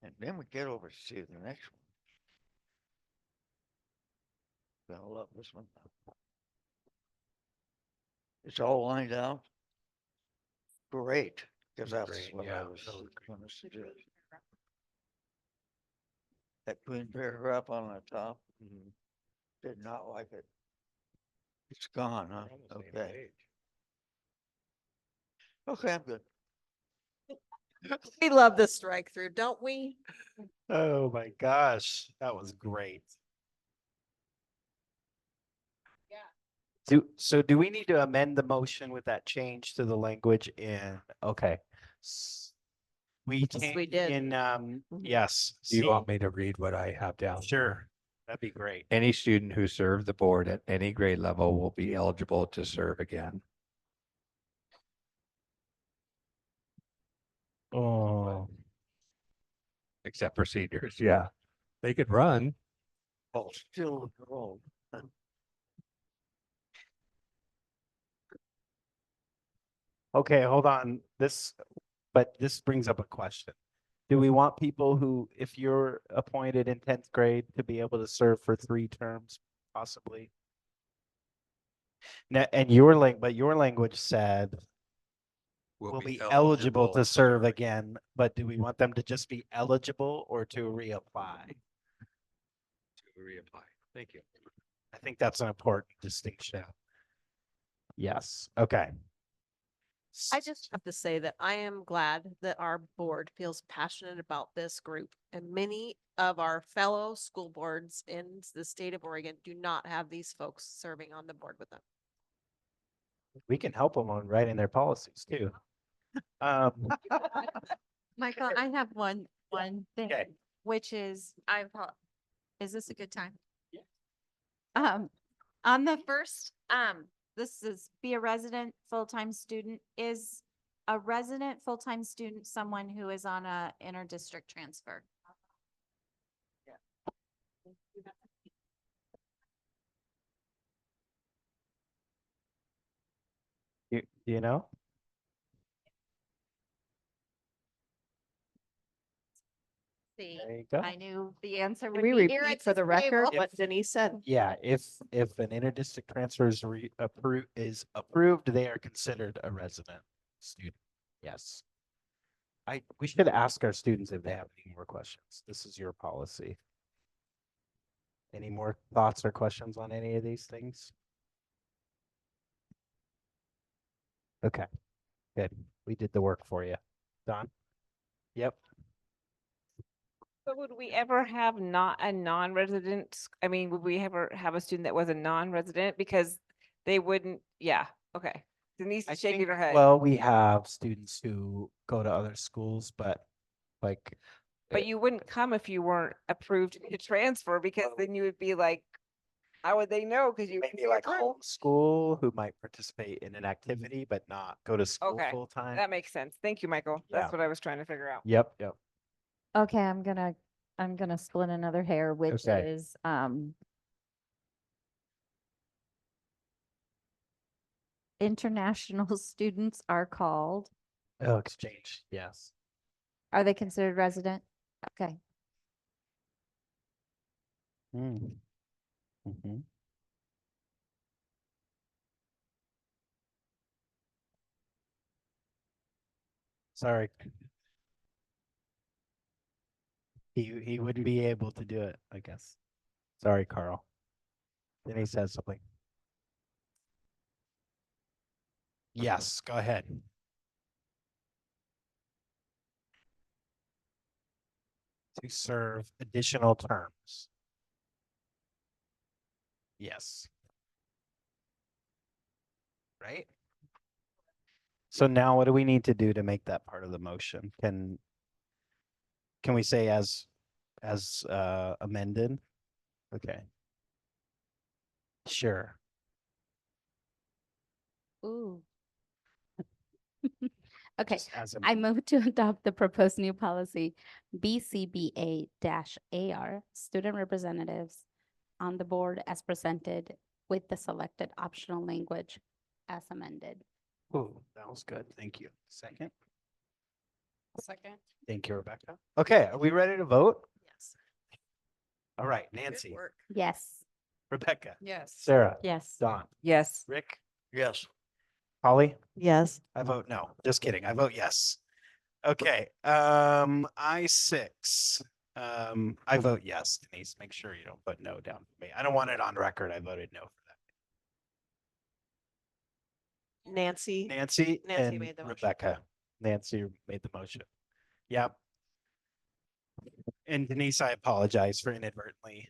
And then we get over to the next one. Gonna love this one. It's all lined out. Great, because that's Great, what I yeah, was that was gonna suggest. that green paragraph on the top. Did not like it. It's gone, huh? Okay. Okay, I'm good. We love the strike through, don't we? Oh my gosh, that was great. Do we need to amend the motion with that change to the language in, okay. We Yes, we changed did. in, yes. Do you see- want me to read what I have down? Sure, that'd be great. Any student who served the board at any grade level will be eligible to serve again. Oh, Except for seniors, yeah. They could run. Oh, still wrong. Okay, hold on, but this brings up a question. Do we want people who, if you're appointed in 10th grade, to be able to serve for 3 terms, possibly? Now, and but your language said will be eligible to serve again, but do we want them to just be eligible or to reapply? To reapply. Thank you. I think that's an important distinction. Yes, okay. I just have to say that I am glad that our board feels passionate about this group. And many of our fellow school boards in the state of Oregon do not have these folks serving on the board with them. We can help them on writing their policies too. Michael, I have one thing, Okay. which is, is this a good time? Yeah. On the first, this is be a resident full-time student. Is a resident full-time student someone who is on a inter-district transfer? Do you know? See, There you go. I knew the answer Can would we be repeat for the record irresistible. what Denise said? Yeah, if an inter-district transfer is approved, they are considered a resident student. Yes. We should ask our students if they have any more questions. This is your policy. Any more thoughts or questions on any of these things? Okay, good. We did the work for you. Don? Yep. So would we ever have not a non-resident? I mean, would we ever have a student that was a non-resident because they wouldn't? Yeah, okay. Denise is shaking her head. Well, we have students who go to other schools, but like. But you wouldn't come if you weren't approved to transfer because then you would be like, how would they know? Because you Maybe like homeschool who might participate in an activity, but not go to school Okay, full time. that makes sense. Thank you, Michael. Yeah. That's what I was trying to figure out. Yep. Okay, I'm gonna split another hair, which Okay. is, international students are called, Oh, exchange, yes. are they considered resident? Okay. Mm. Mhm. Sorry. He wouldn't be able to do it, I guess. Sorry, Carl. Then he says something. Yes, go ahead. To serve additional terms. Yes. Right? So now what do we need to do to make that part of the motion? Can we say as amended? Okay. Sure. Ooh. Okay, Just as I move to adopt the proposed new policy BCBA-AR, student representatives on the board as presented with the selected optional language as amended. Ooh, that was good. Thank you. Second. Second. Thank you, Rebecca. Okay, are we ready to vote? Yes. All right, Nancy, Yes. Rebecca, Yes. Sarah, Yes. Don, Yes. Rick, Yes. Holly? Yes. I vote no. Just kidding. I vote yes. Okay, I6. I vote yes, Denise. Make sure you don't put no down for me. I don't want it on record. I voted no for that. Nancy. Nancy Nancy and made the motion. Rebecca. Nancy made the motion. Yep. And Denise, I apologize for inadvertently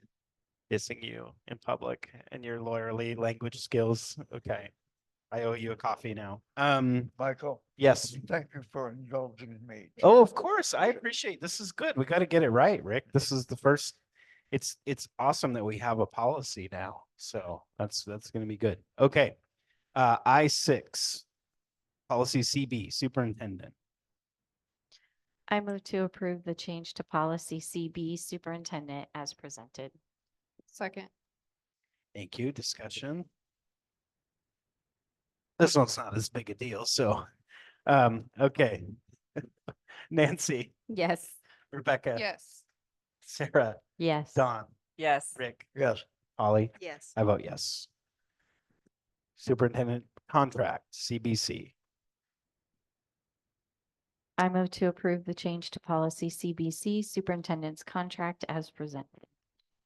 dissing you in public and your lawyerly language skills. Okay. I owe you a coffee now. Michael, Yes. thank you for indulging me. Oh, of course. I appreciate this is good. We got to get it right, Rick. This is the first. It's awesome that we have a policy now. So that's going to be good. Okay. I6 policy CB superintendent. I move to approve the change to policy CB superintendent as presented. Second. Thank you. Discussion. This one's not as big a deal. So, okay. Nancy, Yes. Rebecca, Yes. Sarah, Yes. Don, Yes. Rick, Yes. Holly. Yes. I vote yes. Superintendent contract, CBC. I move to approve the change to policy CBC superintendent's contract as presented.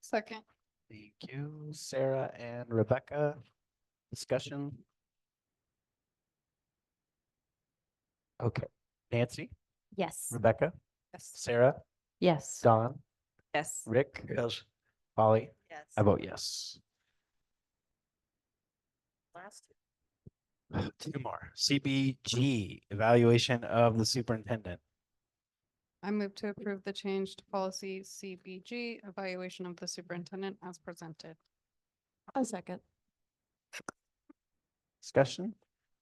Second. Thank you, Sarah and Rebecca. Discussion. Okay, Nancy, Yes. Rebecca, Yes. Sarah, Yes. Don, Yes. Rick, Yes. Holly. Yes. I vote yes. Last. Two more. CBG, evaluation of the superintendent. I move to approve the change to policy CBG, evaluation of the superintendent as presented. A second. Discussion?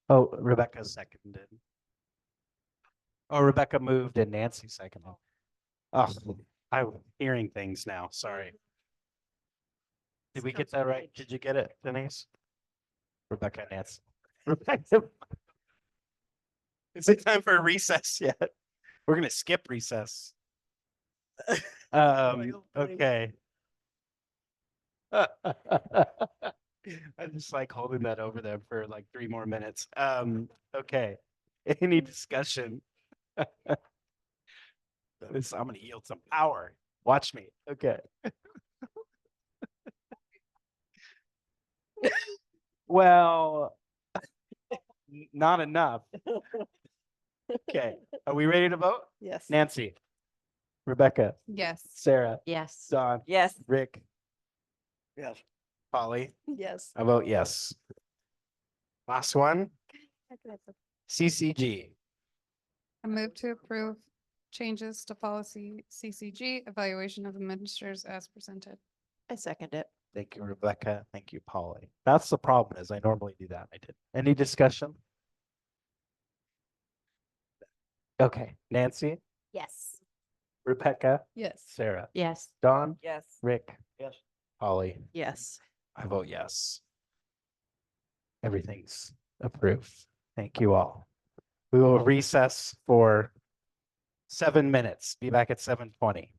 Oh, Rebecca seconded. Oh, Rebecca moved and Nancy seconded. Oh, I'm hearing things now. Sorry. Did we get that right? Did you get it, Denise? Rebecca and Nancy. Rebecca. Is it time for a recess yet? We're gonna skip recess. Okay. I just like holding that over them for like 3 more minutes. Okay. Any discussion? I'm gonna yield some power. Watch me. Okay. Well, not enough. Okay. Are we ready to vote? Yes. Nancy, Rebecca, Yes. Sarah, Yes. Don, Yes. Rick, Yes. Polly. Yes. I vote yes. Last one, CCG. I move to approve changes to policy CCG, evaluation of administrators as presented. I second it. Thank you, Rebecca. Thank you, Polly. That's the problem is I normally do that. I did. Any discussion? Okay, Nancy, Yes. Rebecca, Yes. Sarah, Yes. Don, Yes. Rick, Yes. Polly. Yes. I vote yes. Everything's approved. Thank you all. We will recess for 7 minutes. Be back at 7:20.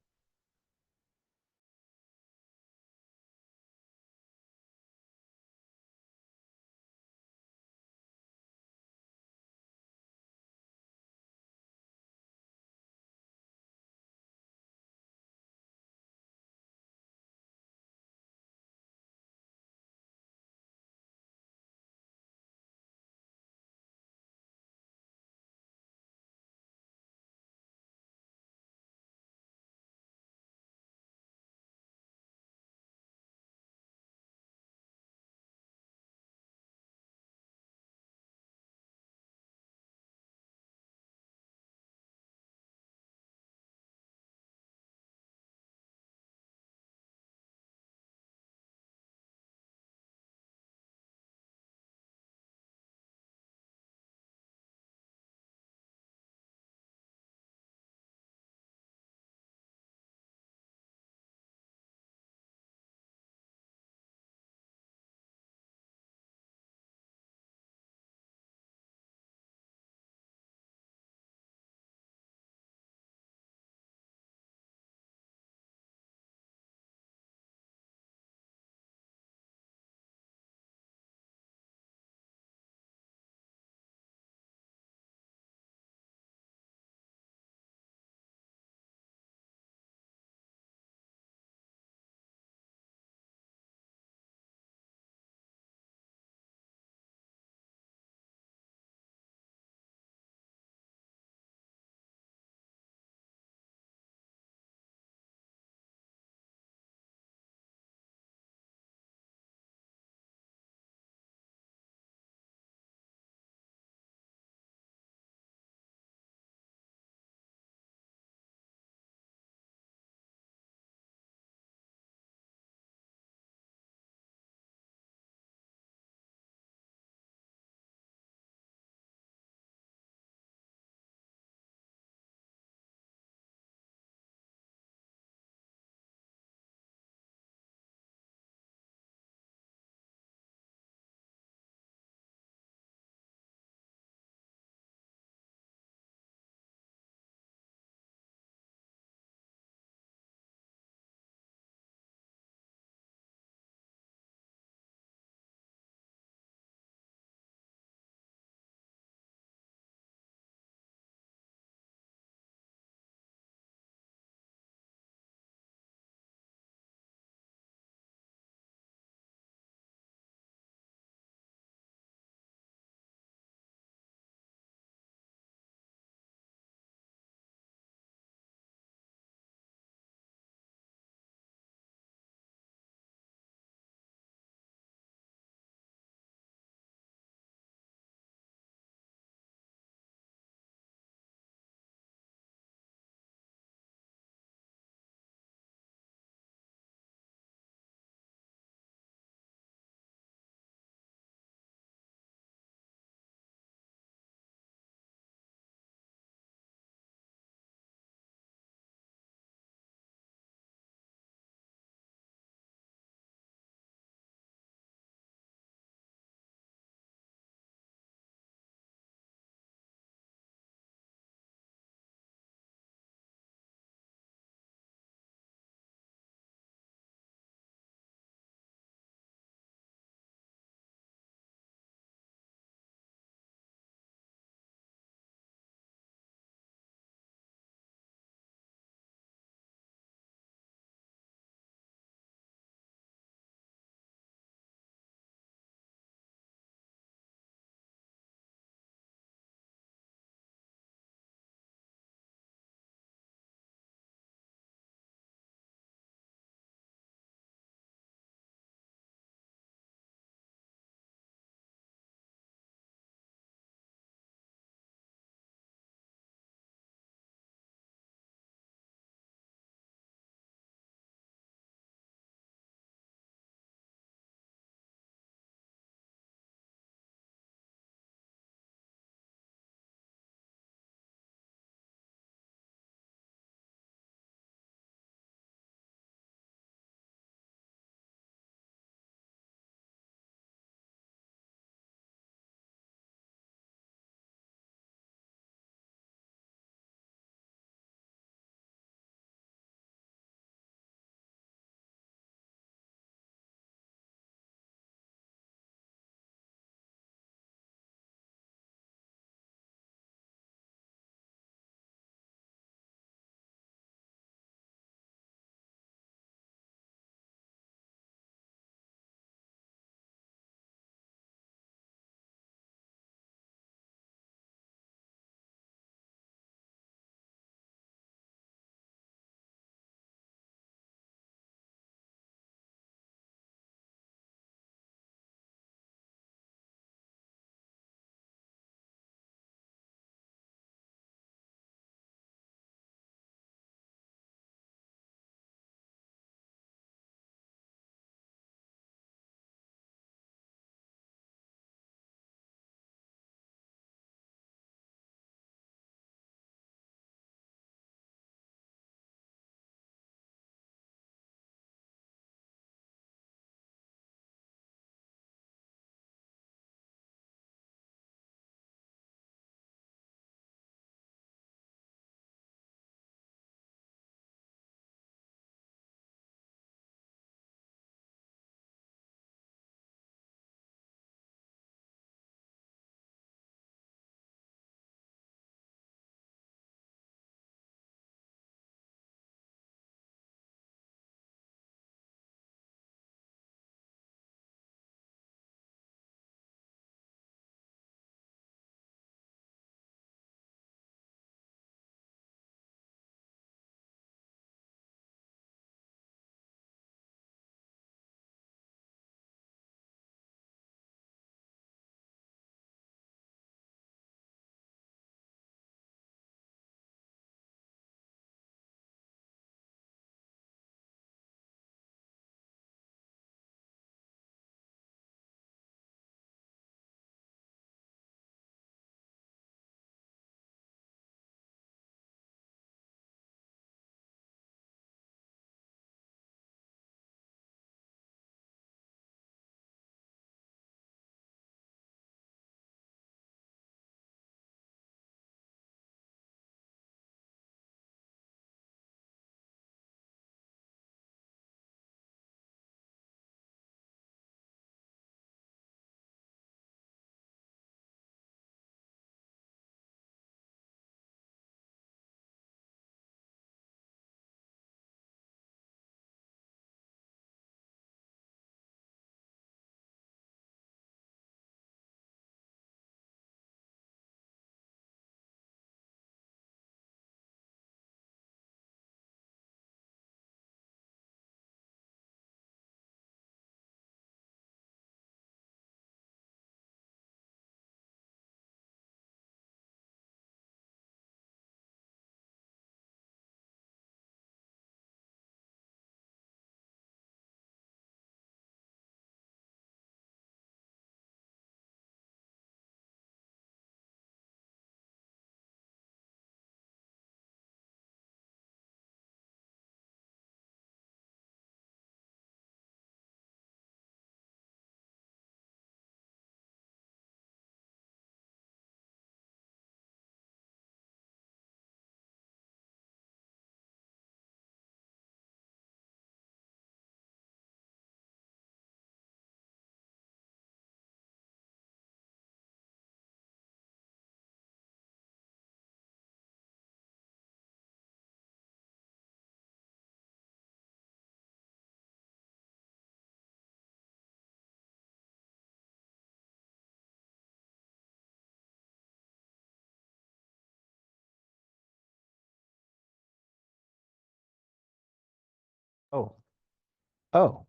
Oh,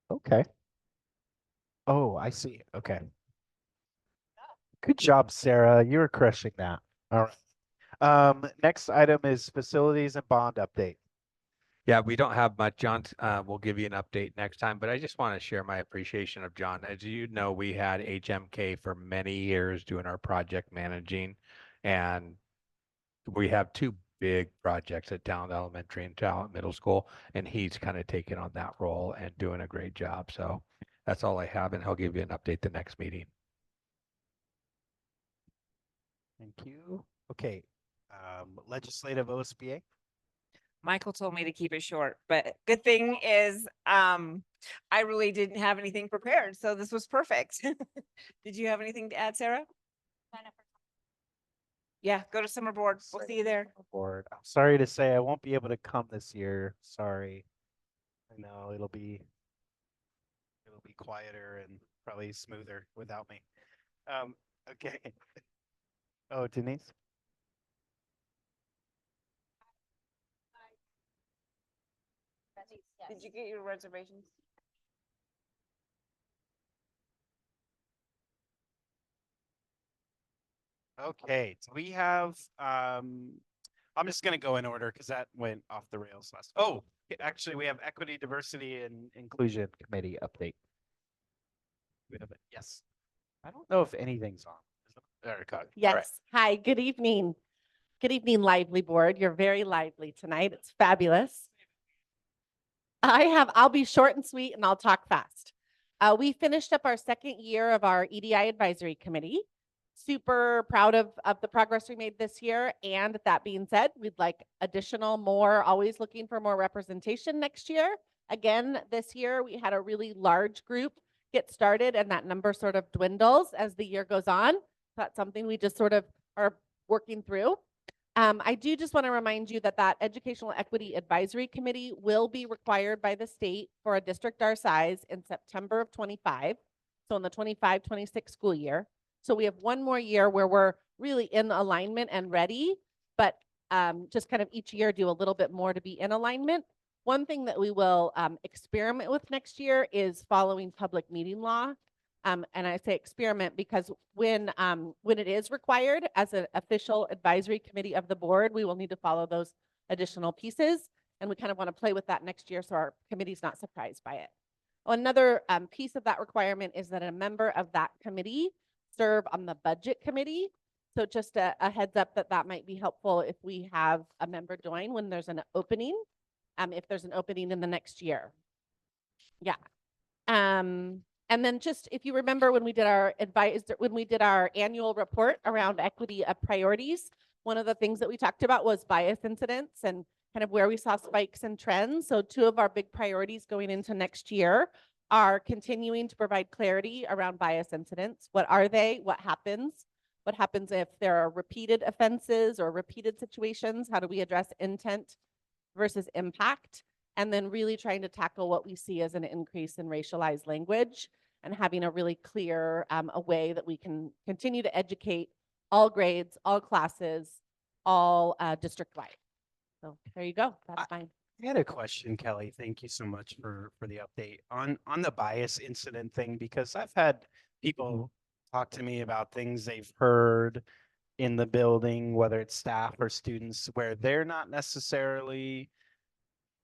okay. Oh, I see. Okay. Good job, Sarah. You were crushing that. All right. Next item is facilities and bond update. Yeah, we don't have much. John, we'll give you an update next time, but I just want to share my appreciation of John. As you know, we had HMK for many years doing our project managing, and we have two big projects at Talent Elementary and Talent Middle School, and he's kind of taken on that role and doing a great job. So that's all I have, and he'll give you an update the next meeting. Thank you. Okay. Legislative OSBA. Michael told me to keep it short, but good thing is, I really didn't have anything prepared, so this was perfect. Did you have anything to add, Sarah? Yeah, go to summer board. We'll see you there. Board. I'm sorry to say I won't be able to come this year. Sorry. I know it'll be quieter and probably smoother without me. Okay. Oh, Denise. Did you get your reservations? Okay, so we have I'm just gonna go in order because that went off the rails last. Oh, actually, we have Equity, Diversity, and Inclusion Committee update. We have it. Yes. I don't know if anything's on. There, it goes. All right. Yes. Hi, good evening. Good evening, Lively Board. You're very lively tonight. It's fabulous. I'll be short and sweet and I'll talk fast. We finished up our second year of our EDI Advisory Committee. Super proud of the progress we made this year. And that being said, we'd like more, always looking for more representation next year. Again, this year we had a really large group get started and that number sort of dwindles as the year goes on. That's something we just sort of are working through. I do just want to remind you that Educational Equity Advisory Committee will be required by the state for a district our size in September of 25. So in the 25-26 school year. So we have one more year where we're really in alignment and ready, but just kind of each year do a little bit more to be in alignment. One thing that we will experiment with next year is following public meeting law. And I say experiment because when it is required as an official advisory committee of the board, we will need to follow those additional pieces. And we kind of want to play with that next year so our committee's not surprised by it. Another piece of that requirement is that a member of that committee serve on the budget committee. So just a heads up that might be helpful if we have a member join when there's an opening, if there's an opening in the next year. Yeah. And then just if you remember when we did our annual report around equity priorities, one of the things that we talked about was bias incidents and kind of where we saw spikes and trends. So two of our big priorities going into next year are continuing to provide clarity around bias incidents. What are they? What happens? What happens if there are repeated offenses or repeated situations? How do we address intent versus impact? And then really trying to tackle what we see as an increase in racialized language and having a really clear a way that we can continue to educate all grades, all classes, all district-wide. So there you go. That's fine. I had a question, Kelly. Thank you so much for the update on the bias incident thing, because I've had people talk to me about things they've heard in the building, whether it's staff or students, where they're not necessarily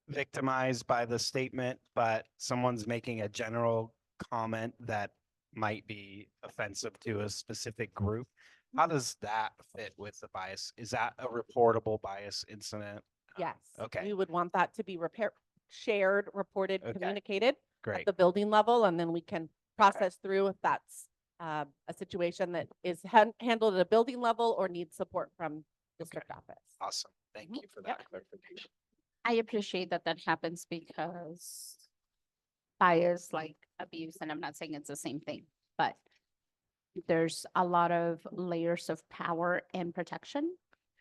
victimized by the statement, but someone's making a general comment that might be offensive to a specific group. How does that fit with the bias? Is that a reportable bias incident? Yes. Okay. We would want that to be shared, reported, Okay. communicated at Great. the building level, and then we can process through if that's a situation that is handled at a building level or needs support from district office. Awesome. Thank you for that clarification. I appreciate that happens because bias, like abuse, and I'm not saying it's the same thing, but there's a lot of layers of power and protection.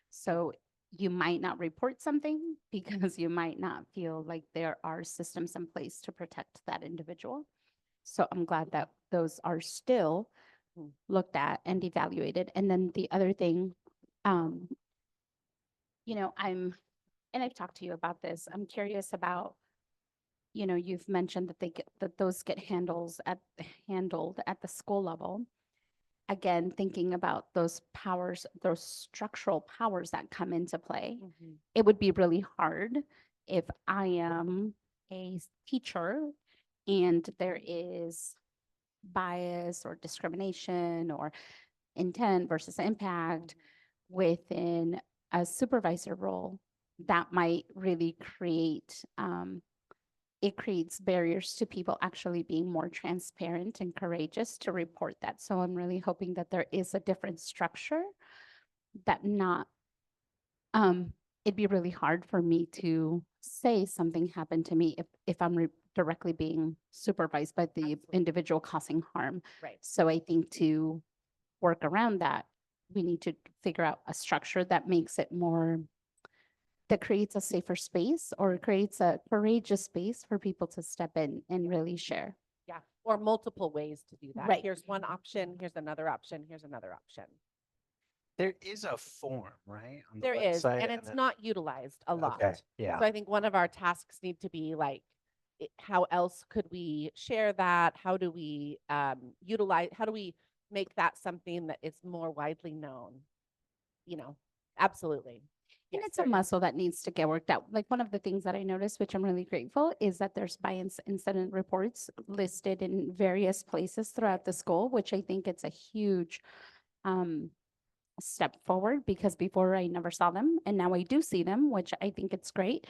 So you might not report something because you might not feel like there are systems in place to protect that individual. So I'm glad that those are still looked at and evaluated. And then the other thing, I've talked to you about this. I'm curious about you've mentioned that that those get handled at the school level. Again, thinking about those powers, those structural powers that come into play, it would be really hard if I am a teacher and there is bias or discrimination or intent versus impact within a supervisor role. That might really create it creates barriers to people actually being more transparent and courageous to report that. So I'm really hoping that there is a different structure that not, it'd be really hard for me to say something happened to me if I'm directly being supervised by the individual causing harm. Right. So I think to work around that, we need to figure out a structure that makes it more, that creates a safer space or creates a courageous space for people to step in and really share. Yeah, or multiple ways to do that. Right. Here's one option, here's another option, here's another option. There is a form, right? On the There is, website, and it's then- not utilized a lot. Okay, yeah. So I think one of our tasks need to be like, how else could we share that? How do we utilize, how do we make that something that is more widely known? Absolutely. And Yes, it's a there is. muscle that needs to get worked out. Like one of the things that I noticed, which I'm really grateful, is that there's bias incident reports listed in various places throughout the school, which I think it's a huge step forward because before I never saw them and now I do see them, which I think it's great.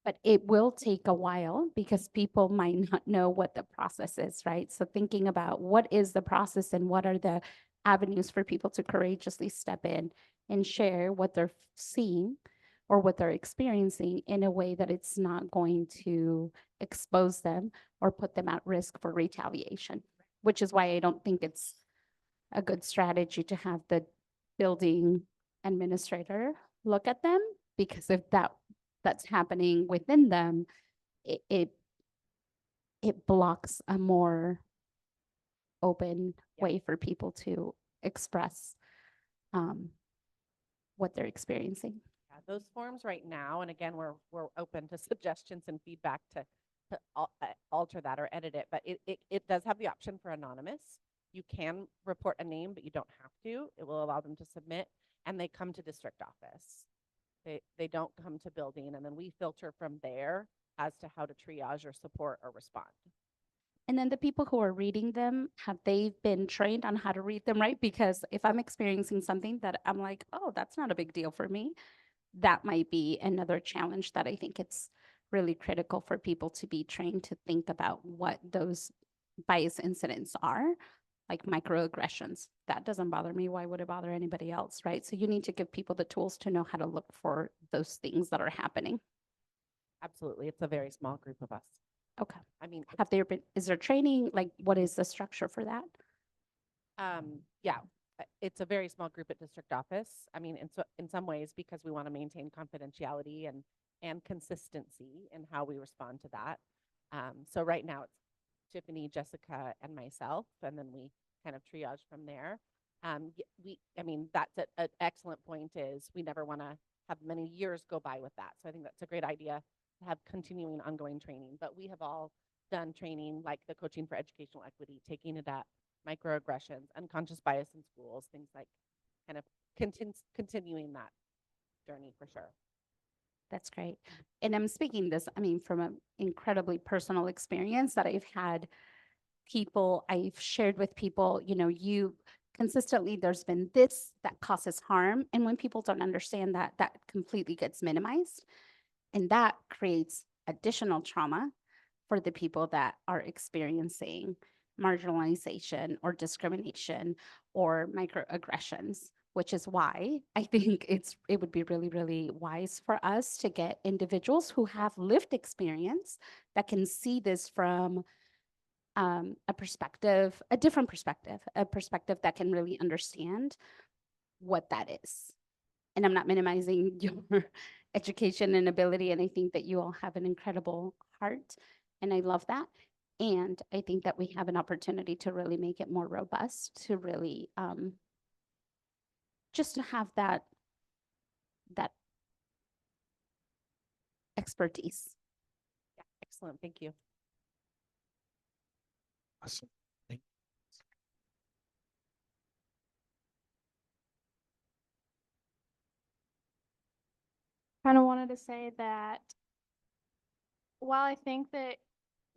But it will take a while because people might not know what the process is, right? So thinking about what is the process and what are the avenues for people to courageously step in and share what they're seeing or what they're experiencing in a way that it's not going to expose them or put them at risk for retaliation, which is why I don't think it's a good strategy to have the building administrator look at them, because if that's happening within them, it blocks a more open way for people to express what they're experiencing. Yeah, those forms right now, and again, we're open to suggestions and feedback to alter that or edit it, but it does have the option for anonymous. You can report a name, but you don't have to. It will allow them to submit, and they come to district office. They don't come to building, and then we filter from there as to how to triage or support or respond. And then the people who are reading them, have they been trained on how to read them right? Because if I'm experiencing something that I'm like, oh, that's not a big deal for me, that might be another challenge that I think it's really critical for people to be trained to think about what those bias incidents are, like microaggressions. That doesn't bother me. Why would it bother anybody else, right? So you need to give people the tools to know how to look for those things that are happening. Absolutely. It's a very small group of us. Okay. I mean, Have there been, is there training? Like, what is the structure for that? yeah, it's a very small group at district office. I mean, in some ways, because we want to maintain confidentiality and consistency in how we respond to that. So right now it's Tiffany, Jessica, and myself, and then we kind of triage from there. I mean, that's an excellent point is we never want to have many years go by with that. So I think that's a great idea to have continuing ongoing training, but we have all done training like the Coaching for Educational Equity, taking it at microaggressions, unconscious bias in schools, things like kind of continuing that journey for sure. That's great. And I'm speaking this, I mean, from an incredibly personal experience that I've had people, I've shared with people, you consistently, there's been this that causes harm. And when people don't understand that, that completely gets minimized. And that creates additional trauma for the people that are experiencing marginalization or discrimination or microaggressions, which is why I think it would be really, really wise for us to get individuals who have lived experience that can see this from a different perspective, a perspective that can really understand what that is. And I'm not minimizing your education and ability, and I think that you all have an incredible heart, and I love that. And I think that we have an opportunity to really make it more robust, to really just to have that expertise. Excellent. Thank you. Awesome. Kind of wanted to say that while I think that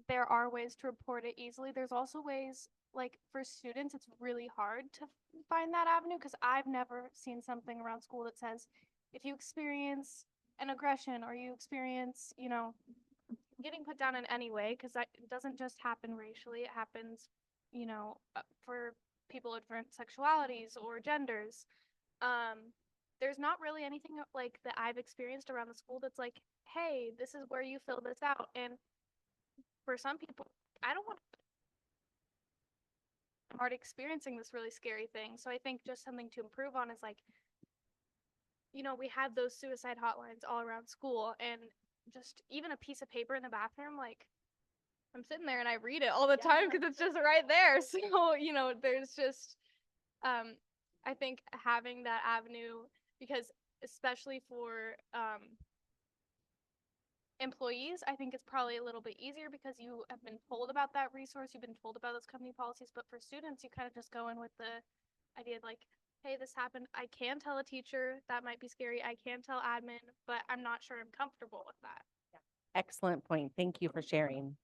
there are ways to report it easily, there's also ways, like for students, it's really hard to find that avenue because I've never seen something around school that says if you experience an aggression or you experience, getting put down in any way, because that doesn't just happen racially, it happens, for people of different sexualities or genders. There's not really anything like that I've experienced around the school that's like, hey, this is where you fill this out. And for some people, I don't want I'm already experiencing this really scary thing. So I think just something to improve on is like, we had those suicide hotlines all around school, and just even a piece of paper in the bathroom, like I'm sitting there and I read it all the time because it's just right there. So, there's just, I think having that avenue, because especially for employees, I think it's probably a little bit easier because you have been told about that resource, you've been told about those company policies. But for students, you kind of just go in with the idea of like, hey, this happened. I can tell a teacher, that might be scary. I can tell admin, but I'm not sure I'm comfortable with that. Excellent point. Thank you for sharing.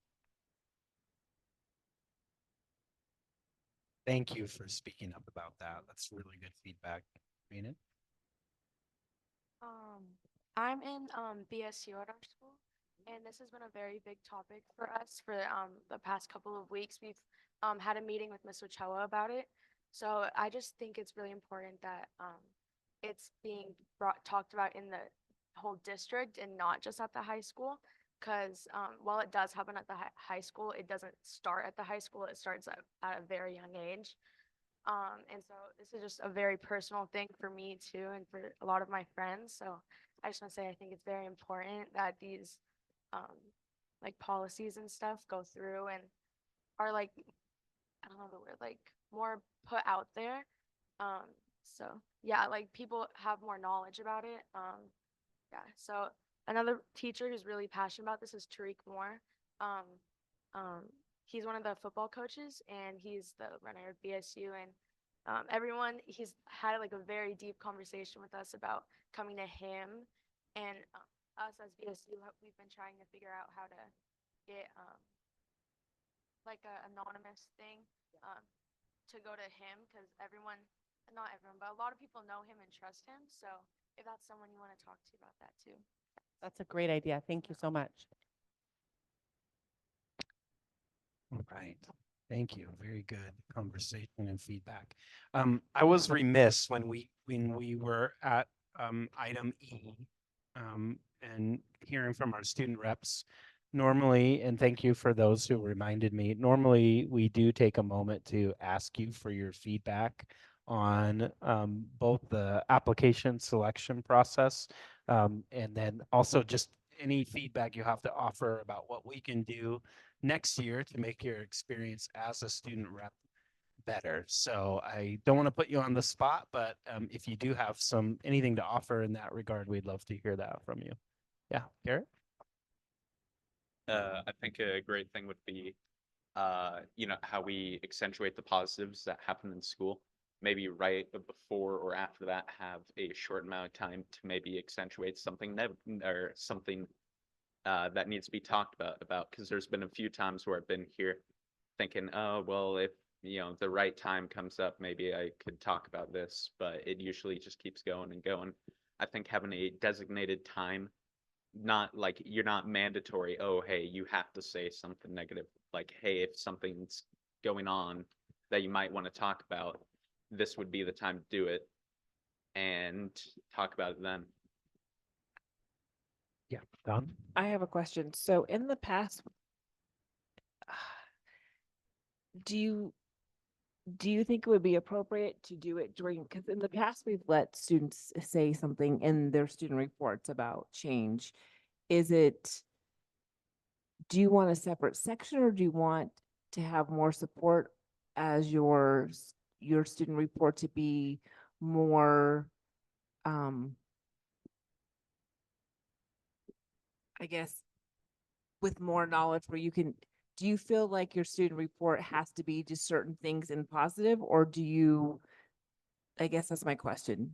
Thank you for speaking up about that. That's really good feedback. Mina? I'm in BSU at our school, and this has been a very big topic for us for the past couple of weeks. We've had a meeting with Ms. Ochoa about it. So I just think it's really important that it's being talked about in the whole district and not just at the high school. Because while it does happen at the high school, it doesn't start at the high school. It starts at a very young age. And so this is just a very personal thing for me too, and for a lot of my friends. So I just want to say I think it's very important that these like policies and stuff go through and are like, I don't know the word, like more put out there. So yeah, like people have more knowledge about it. Yeah, so another teacher who's really passionate about this is Tariq Moore. He's one of the football coaches, and he's the runner of BSU. And he's had like a very deep conversation with us about coming to him. And us as BSU, we've been trying to figure out how to get like a anonymous thing to go to him, because not everyone, but a lot of people know him and trust him. So if that's someone you want to talk to about that too. That's a great idea. Thank you so much. All right. Thank you. Very good conversation and feedback. I was remiss when we were at item E and hearing from our student reps. Normally, and thank you for those who reminded me, normally we do take a moment to ask you for your feedback on both the application selection process and then also just any feedback you have to offer about what we can do next year to make your experience as a student rep better. So I don't want to put you on the spot, but if you do have anything to offer in that regard, we'd love to hear that from you. Yeah, Garrett? I think a great thing would be, how we accentuate the positives that happen in school. Maybe right before or after that, have a short amount of time to maybe accentuate something or something that needs to be talked about. Because there's been a few times where I've been here thinking, oh, well, if the right time comes up, maybe I could talk about this, but it usually just keeps going and going. I think having a designated time, not like you're not mandatory, oh, hey, you have to say something negative. Like, hey, if something's going on that you might want to talk about, this would be the time to do it and talk about it then. Yeah, Don? I have a question. So in the past, do you think it would be appropriate to do it during, because in the past we've let students say something in their student reports about change. Do you want a separate section, or do you want to have more support as your student report to be more, I guess, with more knowledge where you can, do you feel like your student report has to be just certain things in positive, or do you, I guess that's my question.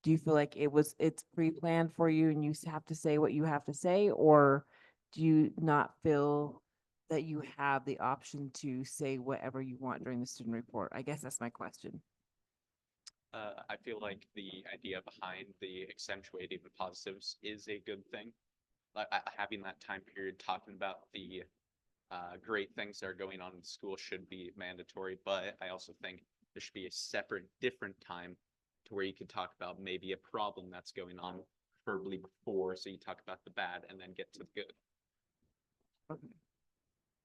Do you feel like it's pre-planned for you and you have to say what you have to say, or do you not feel that you have the option to say whatever you want during the student report? I guess that's my question. I feel like the idea behind the accentuating the positives is a good thing. Like having that time period talking about the great things that are going on in school should be mandatory, but I also think there should be a separate, different time to where you can talk about maybe a problem that's going on, preferably before, so you talk about the bad and then get to the good.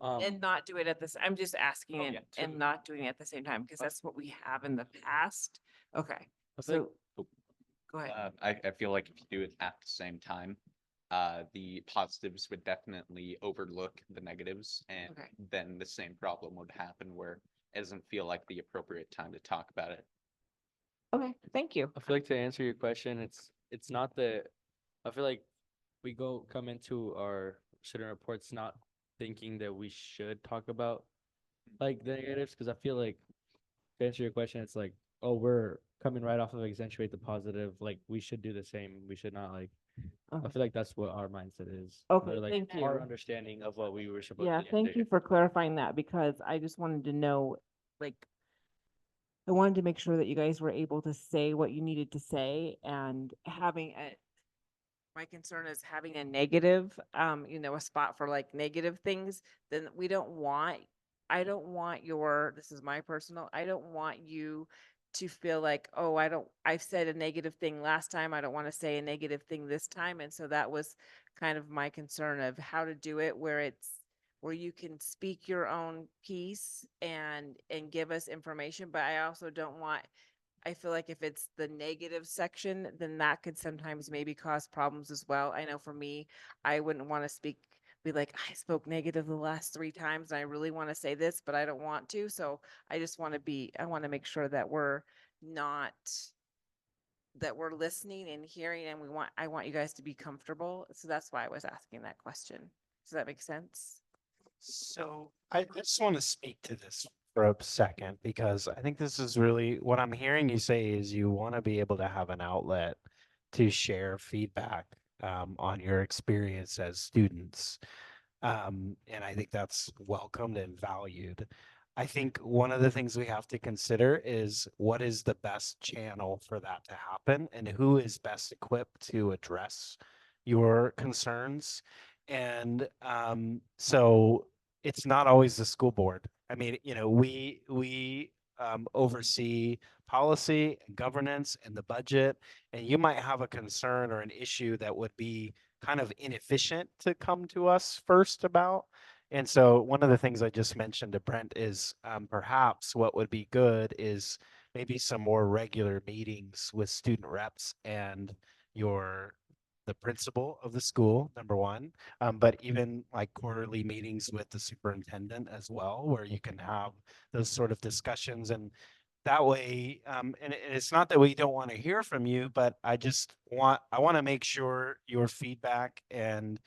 And not do it at this, I'm just asking Oh, it yeah, and not doing it at the same time, because that's what we have in the past. Okay, I so, think- go ahead. I feel like if you do it at the same time, the positives would definitely overlook the negatives, and Okay. then the same problem would happen where it doesn't feel like the appropriate time to talk about it. Okay, thank you. I feel like to answer your question, it's not the, I feel like we come into our student reports not thinking that we should talk about like the negatives, because I feel like to answer your question, it's like, oh, we're coming right off of accentuate the positive, like we should do the same. We should not like, I feel like that's what our mindset is. Okay, or, like thank our you. understanding of what we were supposed Yeah, to thank do. you for clarifying that, because I just wanted to know, like, I wanted to make sure that you guys were able to say what you needed to say, and my concern is having a negative, a spot for like negative things, then I don't want this is my personal, I don't want you to feel like, oh, I've said a negative thing last time, I don't want to say a negative thing this time. And so that was kind of my concern of how to do it where you can speak your own piece and give us information, but I also don't want, I feel like if it's the negative section, then that could sometimes maybe cause problems as well. I know for me, I wouldn't want to be like, I spoke negative the last 3 times and I really want to say this, but I don't want to. So I just want to make sure that we're listening and hearing, and I want you guys to be comfortable. So that's why I was asking that question. Does that make sense? So I just want to speak to this for a second, because I think this is really what I'm hearing you say is you want to be able to have an outlet to share feedback on your experience as students. And I think that's welcomed and valued. I think one of the things we have to consider is what is the best channel for that to happen and who is best equipped to address your concerns. And so it's not always the school board. I mean, we oversee policy and governance and the budget, and you might have a concern or an issue that would be kind of inefficient to come to us first about. And so one of the things I just mentioned to Brent is perhaps what would be good is maybe some more regular meetings with student reps and the principal of the school, number one, but even like quarterly meetings with the superintendent as well, where you can have those sort of discussions. And that way, and it's not that we don't want to hear from you, but I want to make sure your feedback and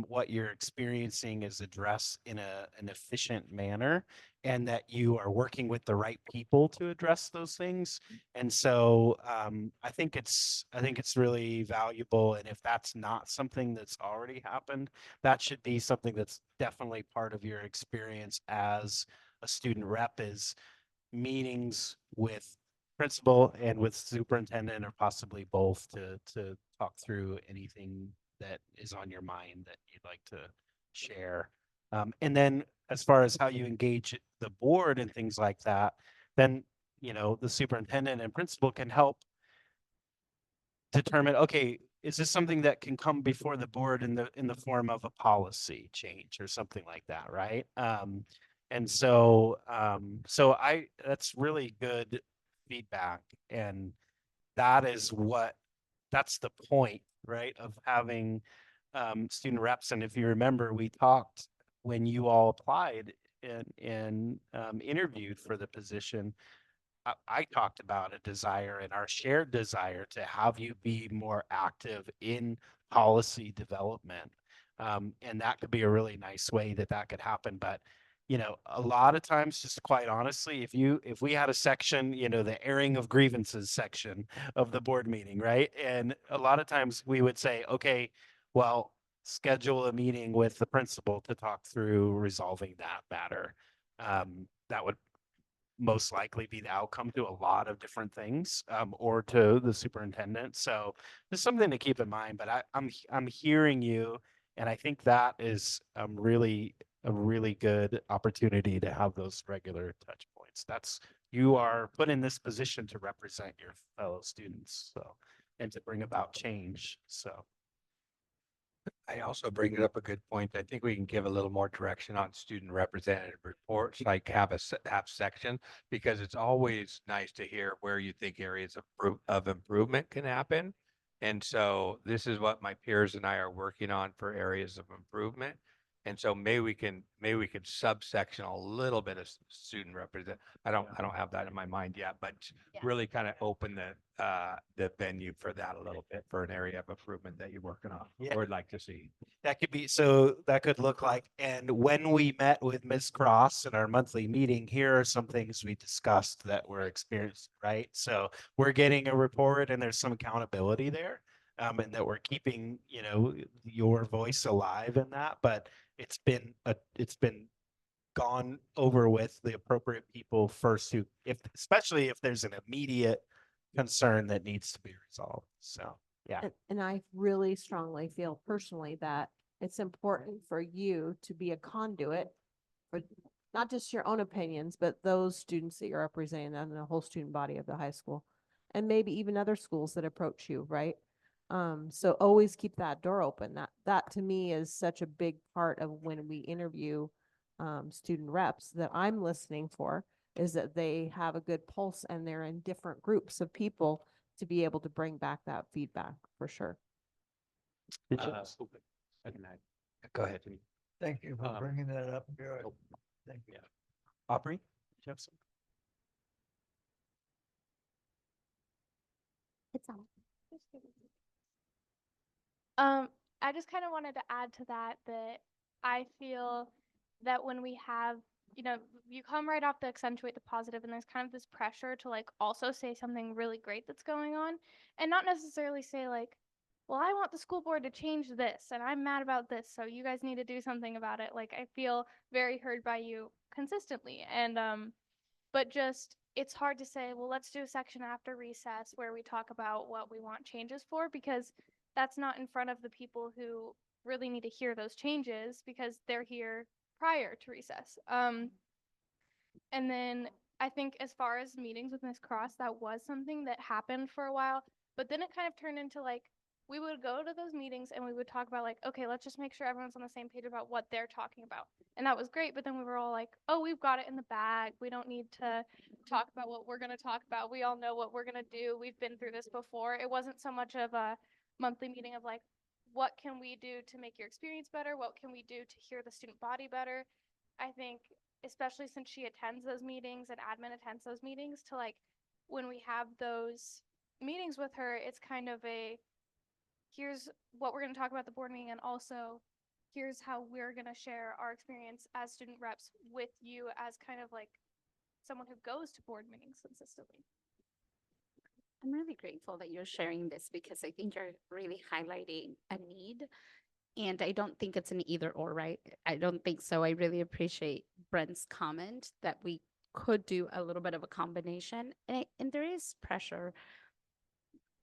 what you're experiencing is addressed in an efficient manner, and that you are working with the right people to address those things. And so I think it's really valuable. And if that's not something that's already happened, that should be something that's definitely part of your experience as a student rep, is meetings with principal and with superintendent, or possibly both, to talk through anything that is on your mind that you'd like to share. And then as far as how you engage the board and things like that, then, the superintendent and principal can help determine, okay, is this something that can come before the board in the form of a policy change or something like that, right? And so that's really good feedback, and that's the point, right, of having student reps. And if you remember, we talked when you all applied and interviewed for the position, I talked about a desire and our shared desire to have you be more active in policy development. And that could be a really nice way that that could happen. But, you know, a lot of times, just quite honestly, if we had a section, you know, the airing of grievances section of the board meeting, right? And a lot of times we would say, okay, well, schedule a meeting with the principal to talk through resolving that matter. That would most likely be the outcome to a lot of different things, or to the superintendent. So there's something to keep in mind, but I'm hearing you, and I think that is really a really good opportunity to have those regular touch points. You are put in this position to represent your fellow students, so, and to bring about change. So. I also bring up a good point. I think we can give a little more direction on student representative reports, like have section, because it's always nice to hear where you think areas of improvement can happen. And so this is what my peers and I are working on for areas of improvement. And so maybe we can subsection a little bit of student represent. I don't have that in my mind yet, but really kind of open the venue for that a little bit for an area of improvement that you're working on or would like to see. That could be, so that could look like, and when we met with Ms. Cross in our monthly meeting, here are some things we discussed that were experienced, right? So we're getting a report and there's some accountability there. And that we're keeping, you know, your voice alive in that, but it's been gone over with the appropriate people first who, especially if there's an immediate concern that needs to be resolved. So, yeah. And I really strongly feel personally that it's important for you to be a conduit for not just your own opinions, but those students that you're representing and the whole student body of the high school, and maybe even other schools that approach you, right? So always keep that door open. That to me is such a big part of when we interview student reps that I'm listening for, is that they have a good pulse and they're in different groups of people to be able to bring back that feedback for sure. Go ahead. Thank you for bringing that up, Garrett. Thank you. Aubrey, do you have some? It's on. I just kind of wanted to add to that I feel that when we have, you know, you come right off to accentuate the positive, and there's kind of this pressure to like also say something really great that's going on, and not necessarily say like, well, I want the school board to change this, and I'm mad about this, so you guys need to do something about it. Like, I feel very heard by you consistently, and but just it's hard to say, well, let's do a section after recess where we talk about what we want changes for, because that's not in front of the people who really need to hear those changes because they're here prior to recess. And then I think as far as meetings with Ms. Cross, that was something that happened for a while, but then it kind of turned into like, we would go to those meetings and we would talk about like, okay, let's just make sure everyone's on the same page about what they're talking about. And that was great. But then we were all like, oh, we've got it in the bag. We don't need to talk about what we're going to talk about. We all know what we're going to do. We've been through this before. It wasn't so much of a monthly meeting of like, what can we do to make your experience better? What can we do to hear the student body better? I think, especially since she attends those meetings and admin attends those meetings, to like, when we have those meetings with her, it's kind of a, here's what we're going to talk about at the board meeting, and also here's how we're going to share our experience as student reps with you as kind of like someone who goes to board meetings consistently. I'm really grateful that you're sharing this because I think you're really highlighting a need. And I don't think it's an either or, right? I don't think so. I really appreciate Brent's comment that we could do a little bit of a combination. And there is pressure,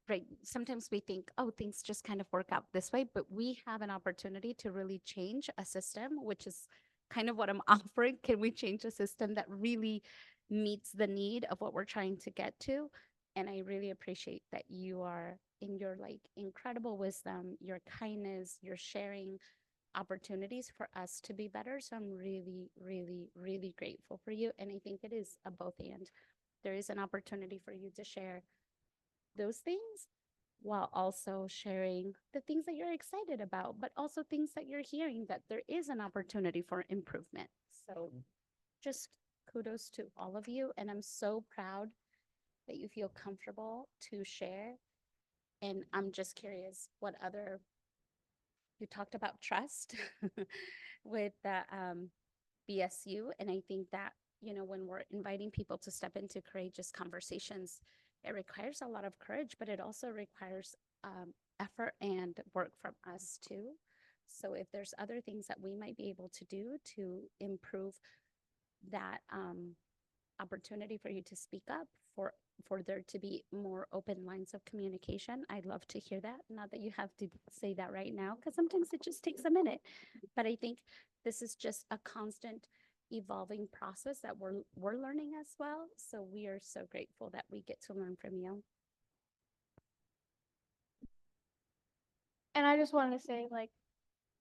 right? Sometimes we think, oh, things just kind of work out this way, but we have an opportunity to really change a system, which is kind of what I'm offering. Can we change a system that really meets the need of what we're trying to get to? And I really appreciate that you are, in your like incredible wisdom, your kindness, your sharing opportunities for us to be better. So I'm really, really, really grateful for you. And I think it is a both and. There is an opportunity for you to share those things while also sharing the things that you're excited about, but also things that you're hearing that there is an opportunity for improvement. So just kudos to all of you. And I'm so proud that you feel comfortable to share. And I'm just curious what other you talked about trust with the BSU. And I think that, you know, when we're inviting people to step into courageous conversations, it requires a lot of courage, but it also requires effort and work from us too. So if there's other things that we might be able to do to improve that opportunity for you to speak up, for there to be more open lines of communication, I'd love to hear that. Not that you have to say that right now, because sometimes it just takes a minute. But I think this is just a constant evolving process that we're learning as well. So we are so grateful that we get to learn from you. And I just wanted to say, like,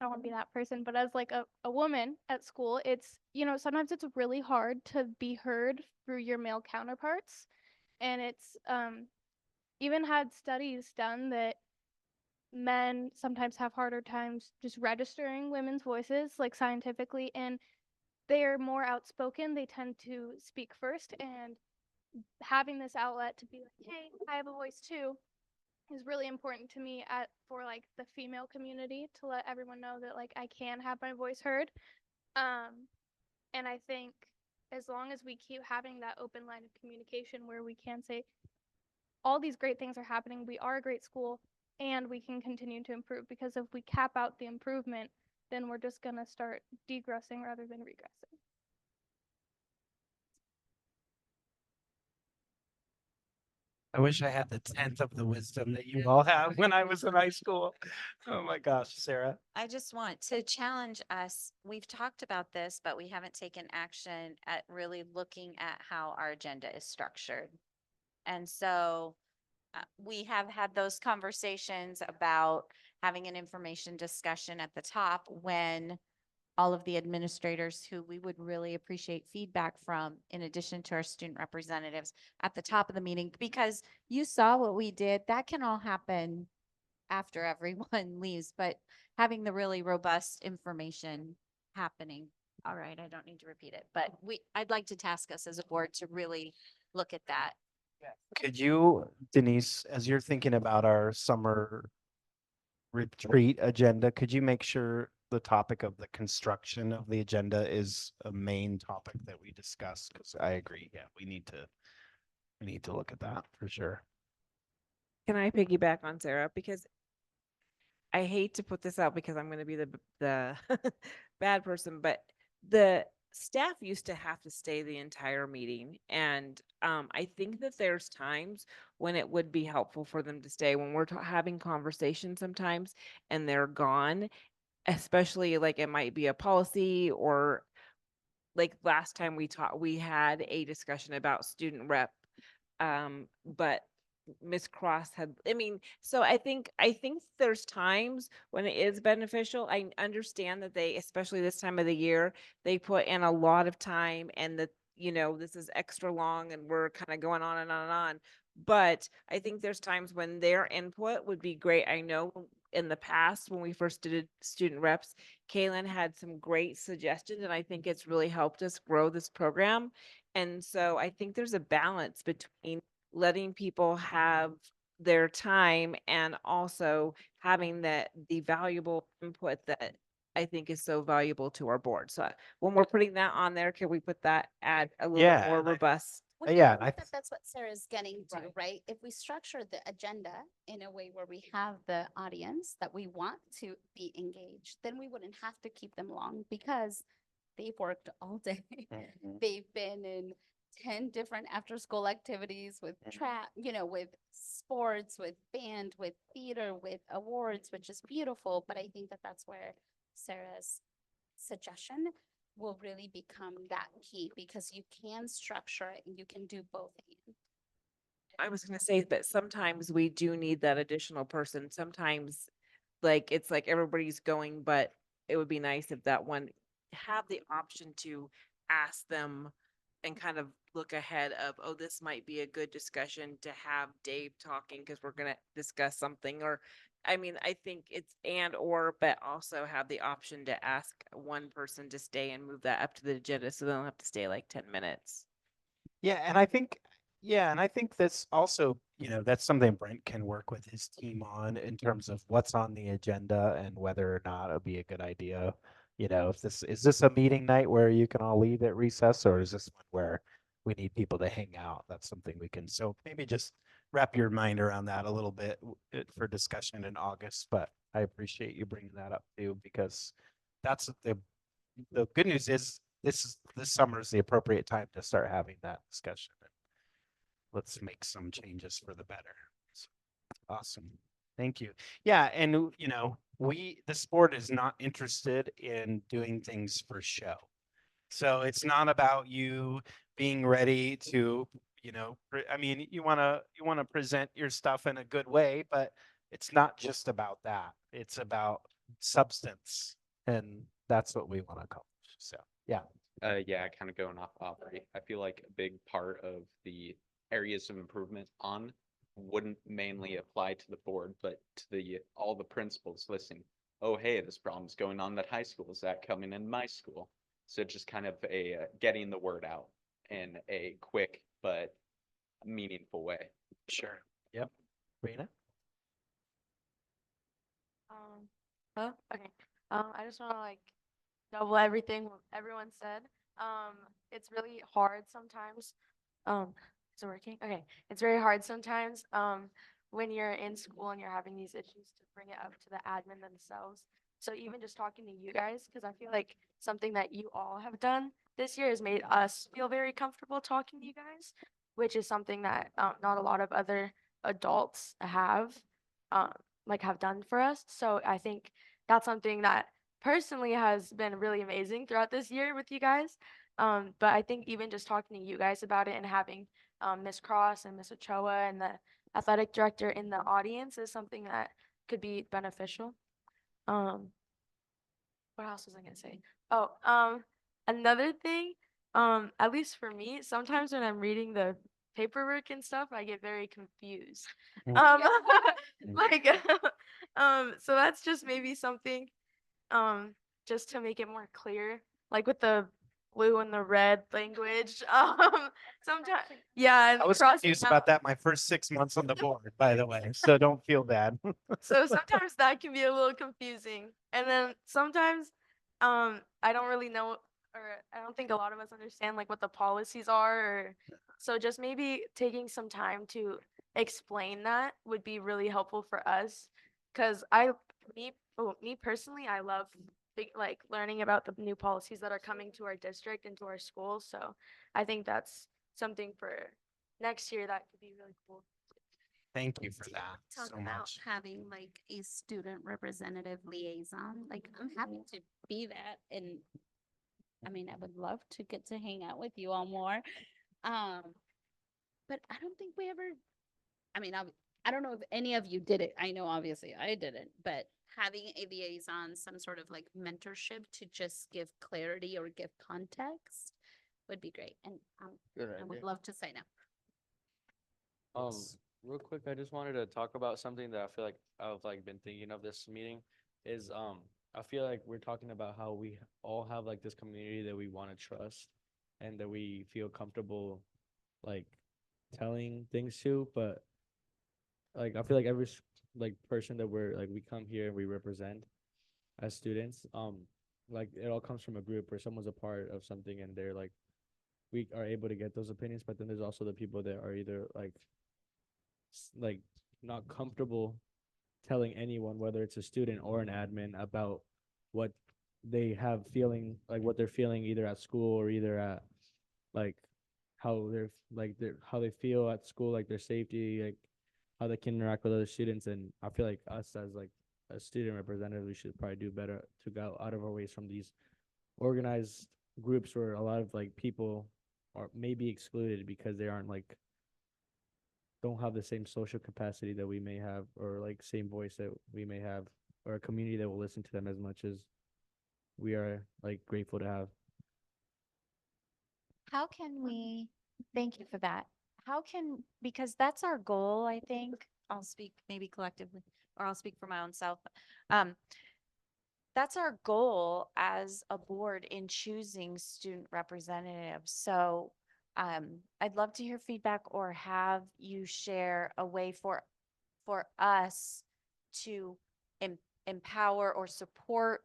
I don't want to be that person, but as like a woman at school, it's, you know, sometimes it's really hard to be heard through your male counterparts. And it's even had studies done that men sometimes have harder times just registering women's voices, like scientifically, and they're more outspoken. They tend to speak first, and having this outlet to be like, hey, I have a voice too, is really important to me for like the female community, to let everyone know that like I can have my voice heard. And I think as long as we keep having that open line of communication where we can say all these great things are happening, we are a great school, and we can continue to improve, because if we cap out the improvement, then we're just going to start degressing rather than regressing. I wish I had the 10th of the wisdom that you all have when I was in high school. Oh my gosh, Sarah. I just want to challenge us. We've talked about this, but we haven't taken action at really looking at how our agenda is structured. And so we have had those conversations about having an information discussion at the top when all of the administrators who we would really appreciate feedback from, in addition to our student representatives, at the top of the meeting, because you saw what we did. That can all happen after everyone leaves, but having the really robust information happening. All right, I don't need to repeat it, but I'd like to task us as a board to really look at that. Could you, Denise, as you're thinking about our summer retreat agenda, could you make sure the topic of the construction of the agenda is a main topic that we discuss? Because I agree, yeah, we need to look at that for sure. Can I piggyback on Sarah? Because I hate to put this out because I'm going to be the bad person, but the staff used to have to stay the entire meeting. And I think that there's times when it would be helpful for them to stay when we're having conversations sometimes and they're gone, especially like it might be a policy, or like last time we had a discussion about student rep. But Miss Cross had, I mean, so I think there's times when it is beneficial. I understand that they, especially this time of the year, they put in a lot of time, and that, you know, this is extra long and we're kind of going on and on and on. But I think there's times when their input would be great. I know in the past, when we first did student reps, Kaylin had some great suggestions, and I think it's really helped us grow this program. And so I think there's a balance between letting people have their time and also having the valuable input that I think is so valuable to our board. So when we're putting that on there, can we put that at a little bit more robust? Well, yeah, I think that's what Sarah's getting to, right? If we structure the agenda in a way where we have the audience that we want to be engaged, then we wouldn't have to keep them long, because they've worked all day. They've been in 10 different after school activities with track, you know, with sports, with band, with theater, with awards, which is beautiful. But I think that that's where Sarah's suggestion will really become that key, because you can structure it and you can do both. I was going to say that sometimes we do need that additional person. Sometimes like it's like everybody's going, but it would be nice if that one have the option to ask them and kind of look ahead of, oh, this might be a good discussion to have Dave talking because we're going to discuss something. Or, I mean, I think it's but also have the option to ask one person to stay and move that up to the agenda so they don't have to stay like 10 minutes. Yeah, and I think Yeah, and I think that's also, that's something Brent can work with his team on in terms of what's on the agenda and whether or not it'll be a good idea. If is this a meeting night where you can all leave at recess, or is this one where we need people to hang out? That's something we can, so maybe just wrap your mind around that a little bit for discussion in August, but I appreciate you bringing that up too, because that's the good news is this summer is the appropriate time to start having that discussion. Let's make some changes for the better. So, awesome. Thank you. Yeah, and the sport is not interested in doing things for show. So it's not about you being ready to, I mean, you want to present your stuff in a good way, but it's not just about that. It's about substance, and that's what we want to accomplish. So, yeah. Yeah, kind of going off Aubrey. I feel like a big part of the areas of improvement on wouldn't mainly apply to the board, but to all the principals listening. Oh, hey, this problem's going on at high school. Is that coming in my school? So just kind of getting the word out in a quick but meaningful way. Sure. Yep. Rena? Okay. I just want to double everything everyone said. It's really hard sometimes. Is it working? Okay. It's very hard sometimes when you're in school and you're having these issues to bring it up to the admin themselves. So even just talking to you guys, because I feel like something that you all have done this year has made us feel very comfortable talking to you guys, which is something that not a lot of other adults have have done for us. So I think that's something that personally has been really amazing throughout this year with you guys. But I think even just talking to you guys about it and having Miss Cross and Miss Ochoa and the athletic director in the audience is something that could be beneficial. What else was I gonna say? Oh, another thing, at least for me, sometimes when I'm reading the paperwork and stuff, I get very confused. Um, like, so that's just maybe something, just to make it more clear, like with the blue and the red language. Sometimes, yeah, and I was crossing confused out. about that my first 6 months on the board, by the way, so don't feel bad. So sometimes that can be a little confusing. And then sometimes I don't really know, or I don't think a lot of us understand what the policies are, or so just maybe taking some time to explain that would be really helpful for us. Cause me personally, I love learning about the new policies that are coming to our district and to our schools. So I think that's something for next year that could be really cool. Thank you for that Talk so about much. having a student representative liaison. I'm happy to be that, and I mean, I would love to get to hang out with you all more. But I don't think we ever. I mean, I don't know if any of you did it. I know obviously I didn't, but having a liaison, some sort of mentorship to just give clarity or give context would be great, and Good I would idea. love to sign up. Real quick, I just wanted to talk about something that I feel like I've been thinking of this meeting is I feel like we're talking about how we all have this community that we want to trust and that we feel comfortable telling things to, but I feel like every person that we come here and we represent as students, it all comes from a group where someone's a part of something and they're we are able to get those opinions, but then there's also the people that are either not comfortable telling anyone, whether it's a student or an admin, about what they have feeling, what they're feeling either at school or either at how how they feel at school, their safety, how they can interact with other students. And I feel like us as a student representative, we should probably do better to go out of our ways from these organized groups where a lot of people are maybe excluded because they aren't don't have the same social capacity that we may have, or same voice that we may have, or a community that will listen to them as much as we are grateful to have. How can we, thank you for that. Because that's our goal, I think. I'll speak maybe collectively, or I'll speak for my own self. That's our goal as a board in choosing student representatives. So I'd love to hear feedback or have you share a way for us to empower or support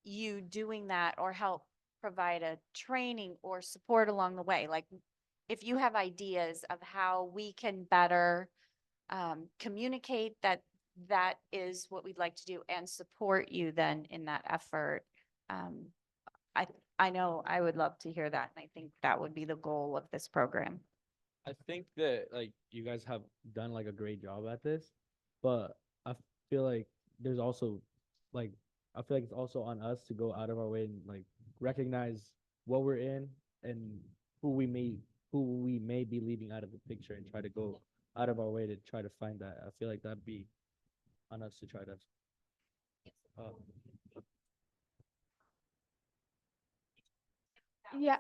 you doing that, or help provide a training or support along the way. Like, if you have ideas of how we can better communicate that that is what we'd like to do and support you then in that effort. I know I would love to hear that, and I think that would be the goal of this program. I think that like you guys have done like a great job at this, but I feel like there's also like I feel like it's also on us to go out of our way and like recognize what we're in and who we may be leaving out of the picture, and try to go out of our way to try to find that. I feel like that'd be on us to try to Yeah.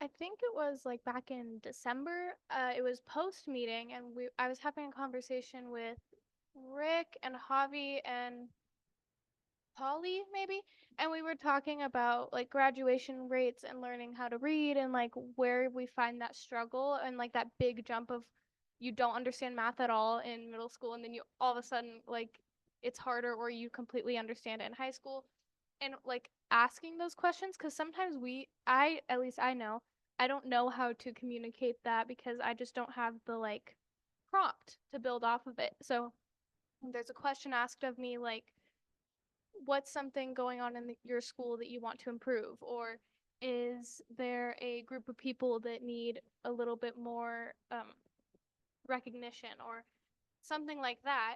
I think it was like back in December. It was post meeting, and I was having a conversation with Rick and Javi and Polly maybe, and we were talking about like graduation rates and learning how to read, and like where we find that struggle and like that big jump of you don't understand math at all in middle school, and then you all of a sudden like it's harder, or you completely understand it in high school. And like asking those questions, because sometimes at least I know, I don't know how to communicate that because I just don't have the like prompt to build off of it. So there's a question asked of me like, what's something going on in your school that you want to improve? Or is there a group of people that need a little bit more recognition or something like that?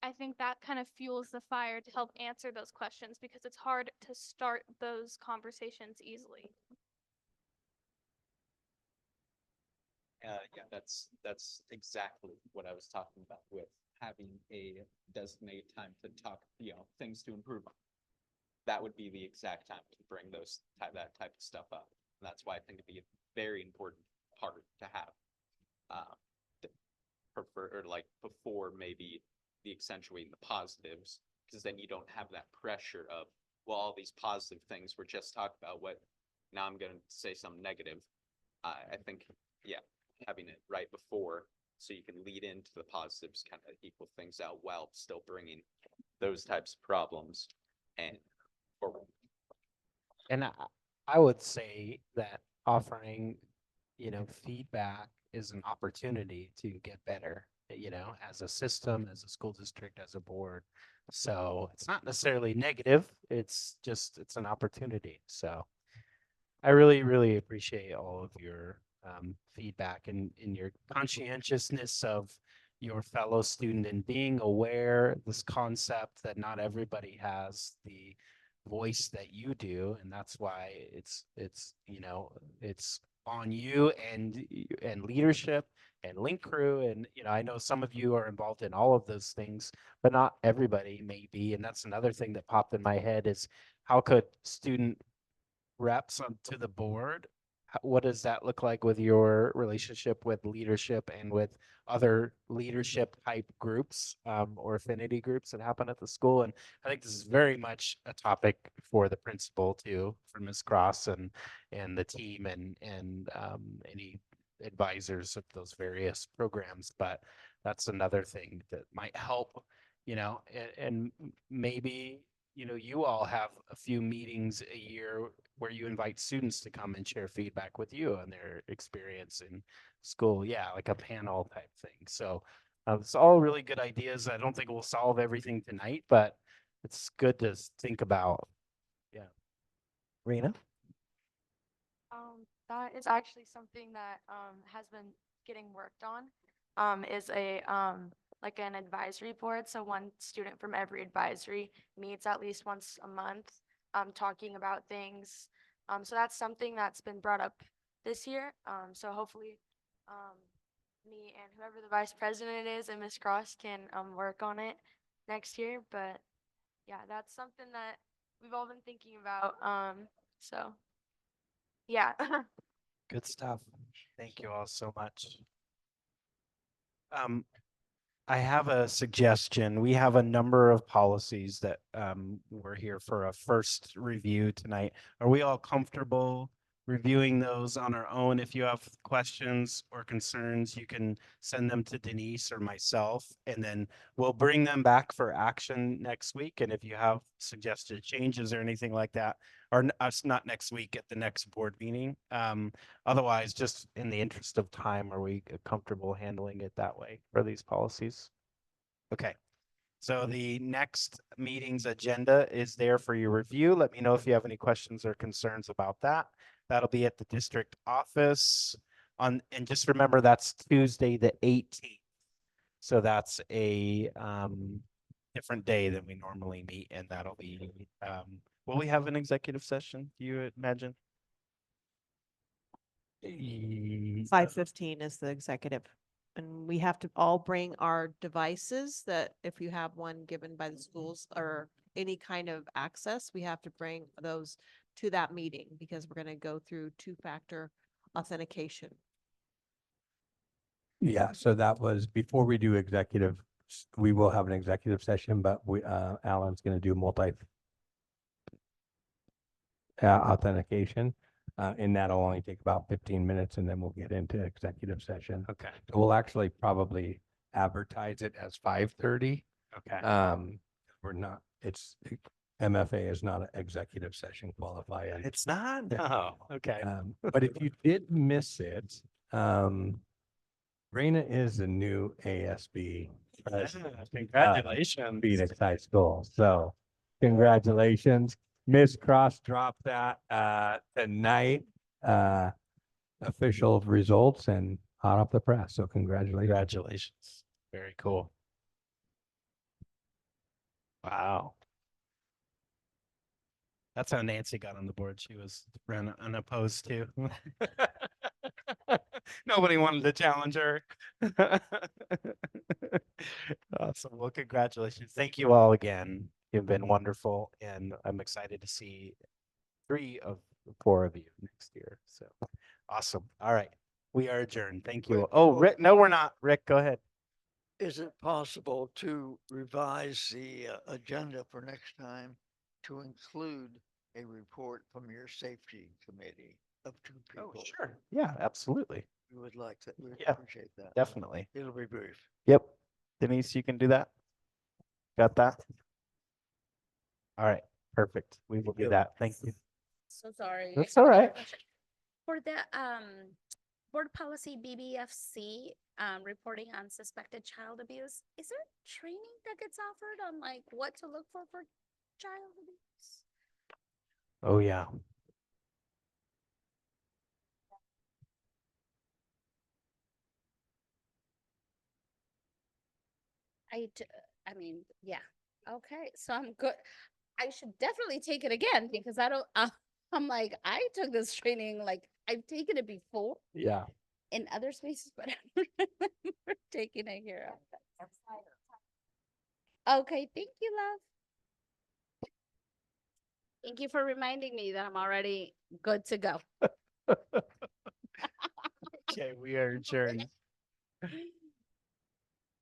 I think that kind of fuels the fire to help answer those questions, because it's hard to start those conversations easily. Yeah, that's exactly what I was talking about with having a designated time to talk, things to improve on. That would be the exact time to bring that type of stuff up. And that's why I think it'd be a very important part to have. Before maybe the accentuating the positives, because then you don't have that pressure of, well, all these positive things were just talked about, now I'm going to say something negative. I think, yeah, having it right before, so you can lead into the positives, kind of equal things out while still bringing those types of problems and forward. And I would say that offering, feedback is an opportunity to get better, as a system, as a school district, as a board. So it's not necessarily negative. It's an opportunity. So I really, really appreciate all of your feedback and your conscientiousness of your fellow student and being aware this concept that not everybody has the voice that you do, and that's why it's on you and leadership and link crew, and I know some of you are involved in all of those things, but not everybody may be. And that's another thing that popped in my head is, how could student reps onto the board, what does that look like with your relationship with leadership and with other leadership type groups or affinity groups that happen at the school? And I think this is very much a topic for the principal too, for Ms. Cross and the team and any advisors of those various programs. But that's another thing that might help, and maybe you all have a few meetings a year where you invite students to come and share feedback with you on their experience in school. Yeah, like a panel type thing. So it's all really good ideas. I don't think we'll solve everything tonight, but it's good to think about. Yeah. Rena? That is actually something that has been getting worked on. Is a like an advisory board. So one student from every advisory meets at least once a month, talking about things. So that's something that's been brought up this year. So hopefully, me and whoever the vice president is and Ms. Cross can work on it next year. But yeah, that's something that we've all been thinking about. So yeah. Good stuff. Thank you all so much. I have a suggestion. We have a number of policies that we're here for a first review tonight. Are we all comfortable reviewing those on our own? If you have questions or concerns, you can send them to Denise or myself, and then we'll bring them back for action next week. And if you have suggested changes or anything like that, or us not next week, at the next board meeting. Otherwise, just in the interest of time, are we comfortable handling it that way for these policies? Okay. So the next meeting's agenda is there for your review. Let me know if you have any questions or concerns about that. That'll be at the district office and just remember that's Tuesday, the 18th. So that's a different day than we normally meet, and that'll be will we have an executive session, do you imagine? 5:15 is the executive. And we have to all bring our devices that if you have one given by the schools or any kind of access, we have to bring those to that meeting because we're going to go through two-factor authentication. Yeah, so that was before we do executive, we will have an executive session, but Alan's going to do multi authentication. And that'll only take about 15 minutes and then we'll get into executive session. Okay. So we'll actually probably advertise it as 5:30. Okay. We're not, MFA is not an executive session qualified. It's not? No. Okay. But if you did miss it, Raina is the new ASB president. Congratulations. Phoenix High School. So congratulations. Miss Cross dropped that tonight. Official results and hot off the press. So congratulations. Congratulations. Very cool. Wow. That's how Nancy got on the board. She was ran unopposed too. Nobody wanted to challenge her. Awesome. Well, congratulations. Thank you all again. You've been wonderful, and I'm excited to see 3 of the 4 of you next year. So awesome. All right. We are adjourned. Thank you. Oh, Rick. No, we're not. Rick, go ahead. Is it possible to revise the agenda for next time to include a report from your safety committee of 2 people? Oh, sure. Yeah, absolutely. We would like that. We would Yeah, appreciate that. definitely. It'll be brief. Yep. Denise, you can do that? Got that? All right. Perfect. We will do that. Thank you. So sorry. That's all right. For the board policy BBFC, reporting on suspected child abuse, is there training that gets offered on like what to look for child abuse? Oh, yeah. I mean, yeah. Okay, so I'm good. I should definitely take it again because I don't, I'm like, I took this training, like I've taken it before Yeah. in other spaces, but I don't remember taking it here. Okay, thank you, love. Thank you for reminding me that I'm already good to go. Okay, we are adjourned.